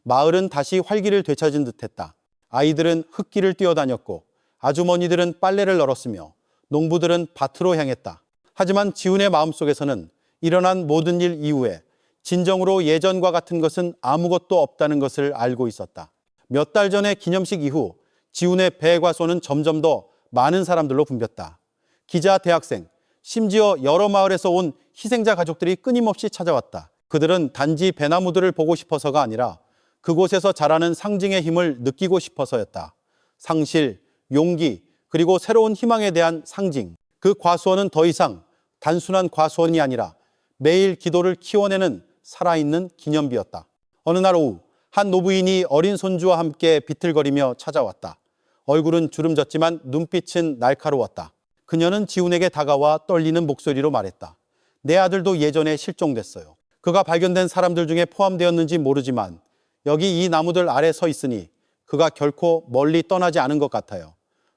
마을은 다시 활기를 되찾은 듯했다. 아이들은 흙길을 뛰어다녔고 아주머니들은 빨래를 널었으며 농부들은 밭으로 향했다. 하지만 지훈의 마음속에서는 일어난 모든 일 이후에 진정으로 예전과 같은 것은 아무것도 없다는 것을 알고 있었다. 몇 달 전의 기념식 이후 지훈의 배과소는 점점 더 많은 사람들로 붐볐다. 기자, 대학생, 심지어 여러 마을에서 온 희생자 가족들이 끊임없이 찾아왔다. 그들은 단지 배나무들을 보고 싶어서가 아니라 그곳에서 자라는 상징의 힘을 느끼고 싶어서였다. 상실, 용기, 그리고 새로운 희망에 대한 상징. 그 과수원은 더 이상 단순한 과수원이 아니라 매일 기도를 키워내는 살아있는 기념비였다. 어느 날 오후 한 노부인이 어린 손주와 함께 비틀거리며 찾아왔다. 얼굴은 주름졌지만 눈빛은 날카로웠다. 그녀는 지훈에게 다가와 떨리는 목소리로 말했다. 내 아들도 예전에 실종됐어요. 그가 발견된 사람들 중에 포함되었는지 모르지만 여기 이 나무들 아래 서 있으니 그가 결코 멀리 떠나지 않은 것 같아요.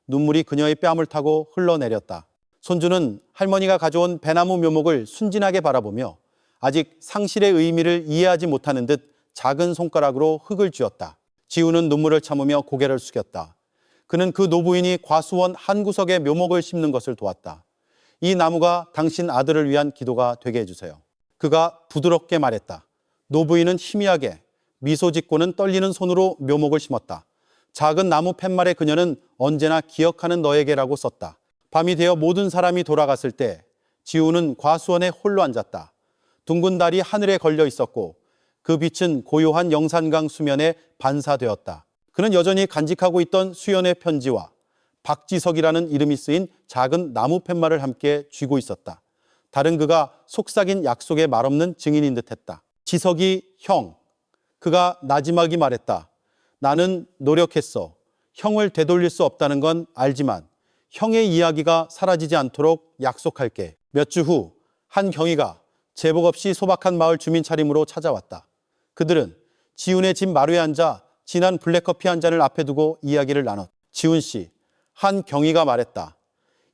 눈물이 그녀의 뺨을 타고 흘러내렸다. 손주는 할머니가 가져온 배나무 묘목을 순진하게 바라보며 아직 상실의 의미를 이해하지 못하는 듯 작은 손가락으로 흙을 쥐었다. 지훈은 눈물을 참으며 고개를 숙였다. 그는 그 노부인이 과수원 한 구석에 묘목을 심는 것을 도왔다. 이 나무가 당신 아들을 위한 기도가 되게 해주세요. 그가 부드럽게 말했다. 노부인은 희미하게 미소 짓고는 떨리는 손으로 묘목을 심었다. 작은 나무 팻말에 그녀는 언제나 기억하는 너에게라고 썼다. 밤이 되어 모든 사람이 돌아갔을 때 지훈은 과수원에 홀로 앉았다. 둥근 달이 하늘에 걸려 있었고 그 빛은 고요한 영산강 수면에 반사되었다. 그는 여전히 간직하고 있던 수연의 편지와 박지석이라는 이름이 쓰인 작은 나무 팻말을 함께 쥐고 있었다. 다른 그가 속삭인 약속의 말없는 증인인 듯했다. 지석이 형, 그가 나지막이 말했다. 나는 노력했어. 형을 되돌릴 수 없다는 건 알지만 형의 이야기가 사라지지 않도록 약속할게. 몇 주 후 한 경위가 제복 없이 소박한 마을 주민 차림으로 찾아왔다. 그들은 지훈의 집 마루에 앉아 진한 블랙커피 한 잔을 앞에 두고 이야기를 나눴다. 지훈 씨, 한 경위가 말했다.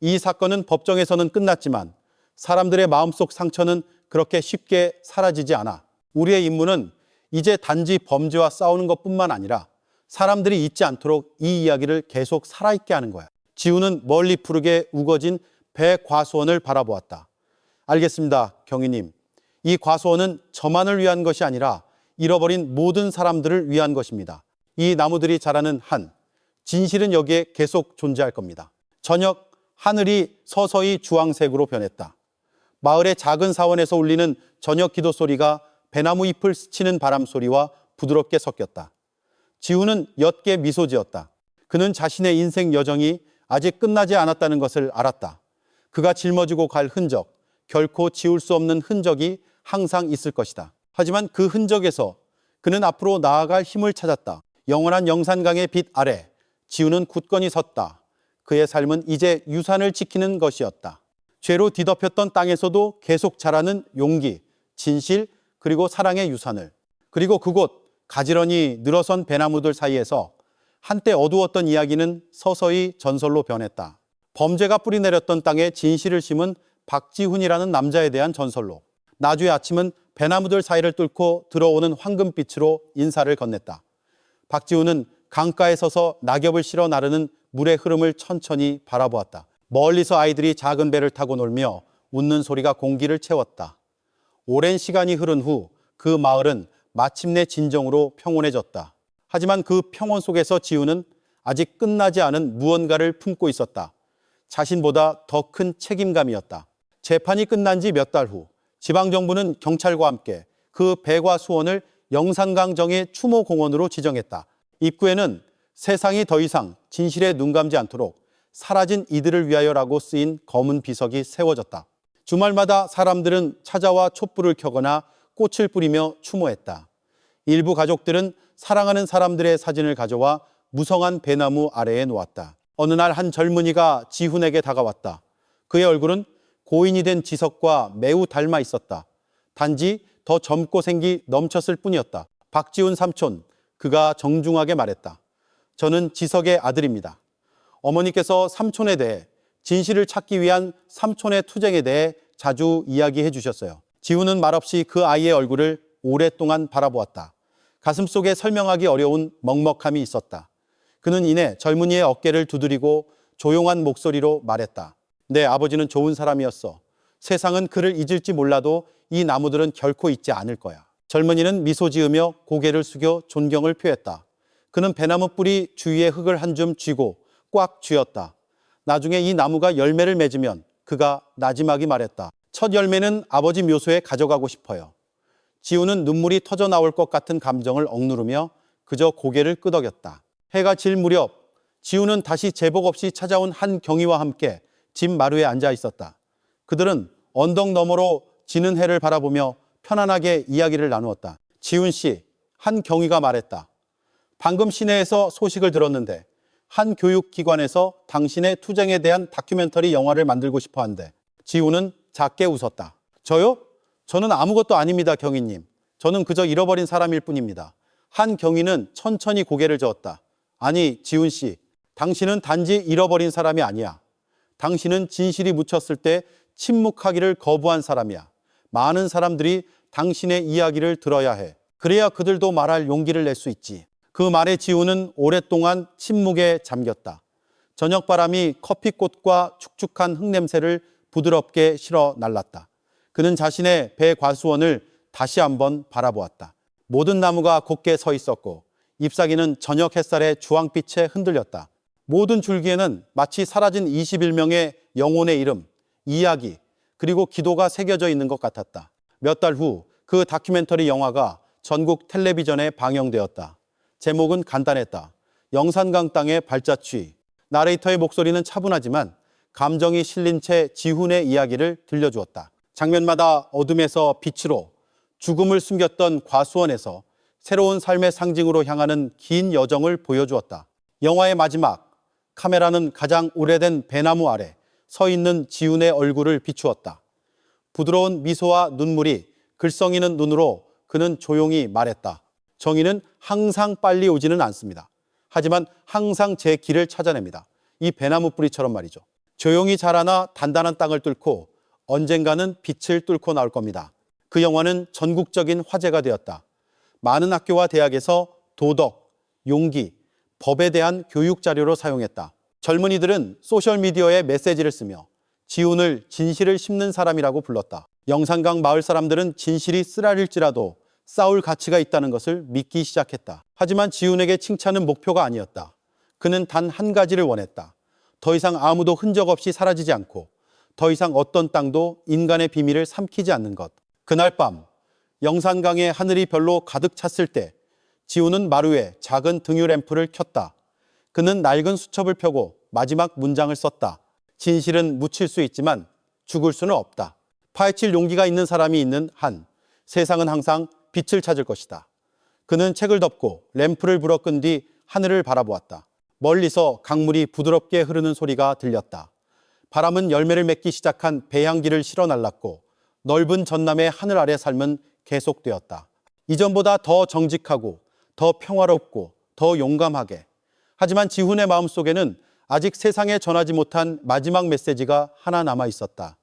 이 사건은 법정에서는 끝났지만 사람들의 마음속 상처는 그렇게 쉽게 사라지지 않아. 우리의 임무는 이제 단지 범죄와 싸우는 것뿐만 아니라 사람들이 잊지 않도록 이 이야기를 계속 살아있게 하는 거야. 지훈은 멀리 푸르게 우거진 배 과수원을 바라보았다. 알겠습니다, 경위님. 이 과수원은 저만을 위한 것이 아니라 잃어버린 모든 사람들을 위한 것입니다. 이 나무들이 자라는 한, 진실은 여기에 계속 존재할 겁니다. 저녁 하늘이 서서히 주황색으로 변했다. 마을의 작은 사원에서 울리는 저녁 기도 소리가 배나무 잎을 스치는 바람 소리와 부드럽게 섞였다. 지훈은 옅게 미소 지었다. 그는 자신의 인생 여정이 아직 끝나지 않았다는 것을 알았다. 그가 짊어지고 갈 흔적, 결코 지울 수 없는 흔적이 항상 있을 것이다. 하지만 그 흔적에서 그는 앞으로 나아갈 힘을 찾았다. 영원한 영산강의 빛 아래 지훈은 굳건히 섰다. 그의 삶은 이제 유산을 지키는 것이었다. 죄로 뒤덮였던 땅에서도 계속 자라는 용기, 진실, 그리고 사랑의 유산을, 그리고 그곳 가지런히 늘어선 배나무들 사이에서 한때 어두웠던 이야기는 서서히 전설로 변했다. 범죄가 뿌리내렸던 땅에 진실을 심은 박지훈이라는 남자에 대한 전설로, 나주의 아침은 배나무들 사이를 뚫고 들어오는 황금빛으로 인사를 건넸다. 박지훈은 강가에 서서 낙엽을 실어 나르는 물의 흐름을 천천히 바라보았다. 멀리서 아이들이 작은 배를 타고 놀며 웃는 소리가 공기를 채웠다. 오랜 시간이 흐른 후 그 마을은 마침내 진정으로 평온해졌다. 하지만 그 평온 속에서 지훈은 아직 끝나지 않은 무언가를 품고 있었다. 자신보다 더 큰 책임감이었다. 재판이 끝난 지 몇 달 후 지방정부는 경찰과 함께 그 배과 수원을 영산강정의 추모공원으로 지정했다. 입구에는 세상이 더 이상 진실에 눈감지 않도록 사라진 이들을 위하여라고 쓰인 검은 비석이 세워졌다. 주말마다 사람들은 찾아와 촛불을 켜거나 꽃을 뿌리며 추모했다. 일부 가족들은 사랑하는 사람들의 사진을 가져와 무성한 배나무 아래에 놓았다. 어느 날 한 젊은이가 지훈에게 다가왔다. 그의 얼굴은 고인이 된 지석과 매우 닮아 있었다. 단지 더 젊고 생기 넘쳤을 뿐이었다. 박지훈 삼촌, 그가 정중하게 말했다. 저는 지석의 아들입니다. 어머니께서 삼촌에 대해, 진실을 찾기 위한 삼촌의 투쟁에 대해 자주 이야기해 주셨어요. 지훈은 말없이 그 아이의 얼굴을 오랫동안 바라보았다. 가슴속에 설명하기 어려운 먹먹함이 있었다. 그는 이내 젊은이의 어깨를 두드리고 조용한 목소리로 말했다. 내 아버지는 좋은 사람이었어. 세상은 그를 잊을지 몰라도 이 나무들은 결코 잊지 않을 거야. 젊은이는 미소 지으며 고개를 숙여 존경을 표했다. 그는 배나무 뿌리 주위에 흙을 한 줌 쥐고 꽉 쥐었다. 나중에 이 나무가 열매를 맺으면 그가 나지막이 말했다. 첫 열매는 아버지 묘소에 가져가고 싶어요. 지훈은 눈물이 터져 나올 것 같은 감정을 억누르며 그저 고개를 끄덕였다. 해가 질 무렵 지훈은 다시 제복 없이 찾아온 한 경위와 함께 집 마루에 앉아 있었다. 그들은 언덕 너머로 지는 해를 바라보며 편안하게 이야기를 나누었다. 지훈 씨, 한 경위가 말했다. 방금 시내에서 소식을 들었는데 한 교육기관에서 당신의 투쟁에 대한 다큐멘터리 영화를 만들고 싶어 한대. 지훈은 작게 웃었다. 저요? 저는 아무것도 아닙니다, 경위님. 저는 그저 잃어버린 사람일 뿐입니다. 한 경위는 천천히 고개를 저었다. 아니, 지훈 씨, 당신은 단지 잃어버린 사람이 아니야. 당신은 진실이 묻혔을 때 침묵하기를 거부한 사람이야. 많은 사람들이 당신의 이야기를 들어야 해. 그래야 그들도 말할 용기를 낼 수 있지. 그 말에 지훈은 오랫동안 침묵에 잠겼다. 저녁바람이 커피꽃과 축축한 흙냄새를 부드럽게 실어 날랐다. 그는 자신의 배과수원을 다시 한번 바라보았다. 모든 나무가 곧게 서 있었고 잎사귀는 저녁 햇살의 주황빛에 흔들렸다. 모든 줄기에는 마치 사라진 21명의 영혼의 이름, 이야기, 그리고 기도가 새겨져 있는 것 같았다. 몇 달 후 그 다큐멘터리 영화가 전국 텔레비전에 방영되었다. 제목은 간단했다. 영산강 땅의 발자취. 나레이터의 목소리는 차분하지만 감정이 실린 채 지훈의 이야기를 들려주었다. 장면마다 어둠에서 빛으로, 죽음을 숨겼던 과수원에서 새로운 삶의 상징으로 향하는 긴 여정을 보여주었다. 영화의 마지막, 카메라는 가장 오래된 배나무 아래 서 있는 지훈의 얼굴을 비추었다. 부드러운 미소와 눈물이 글썽이는 눈으로 그는 조용히 말했다. 정의는 항상 빨리 오지는 않습니다. 하지만 항상 제 길을 찾아냅니다. 이 배나무 뿌리처럼 말이죠. 조용히 자라나 단단한 땅을 뚫고 언젠가는 빛을 뚫고 나올 겁니다. 그 영화는 전국적인 화제가 되었다. 많은 학교와 대학에서 도덕, 용기, 법에 대한 교육 자료로 사용했다. 젊은이들은 소셜미디어에 메시지를 쓰며 지훈을 진실을 심는 사람이라고 불렀다. 영산강 마을 사람들은 진실이 쓰라릴지라도 싸울 가치가 있다는 것을 믿기 시작했다. 하지만 지훈에게 칭찬은 목표가 아니었다. 그는 단 한 가지를 원했다. 더 이상 아무도 흔적 없이 사라지지 않고 더 이상 어떤 땅도 인간의 비밀을 삼키지 않는 것. 그날 밤 영산강의 하늘이 별로 가득 찼을 때 지훈은 마루에 작은 등유 램프를 켰다. 그는 낡은 수첩을 펴고 마지막 문장을 썼다. 진실은 묻힐 수 있지만 죽을 수는 없다. 파헤칠 용기가 있는 사람이 있는 한 세상은 항상 빛을 찾을 것이다. 그는 책을 덮고 램프를 불어 끈 뒤 하늘을 바라보았다. 멀리서 강물이 부드럽게 흐르는 소리가 들렸다. 바람은 열매를 맺기 시작한 배향기를 실어 날랐고 넓은 전남의 하늘 아래 삶은 계속되었다. 이전보다 더 정직하고 더 평화롭고 더 용감하게. 하지만 지훈의 마음속에는 아직 세상에 전하지 못한 마지막 메시지가 하나 남아 있었다.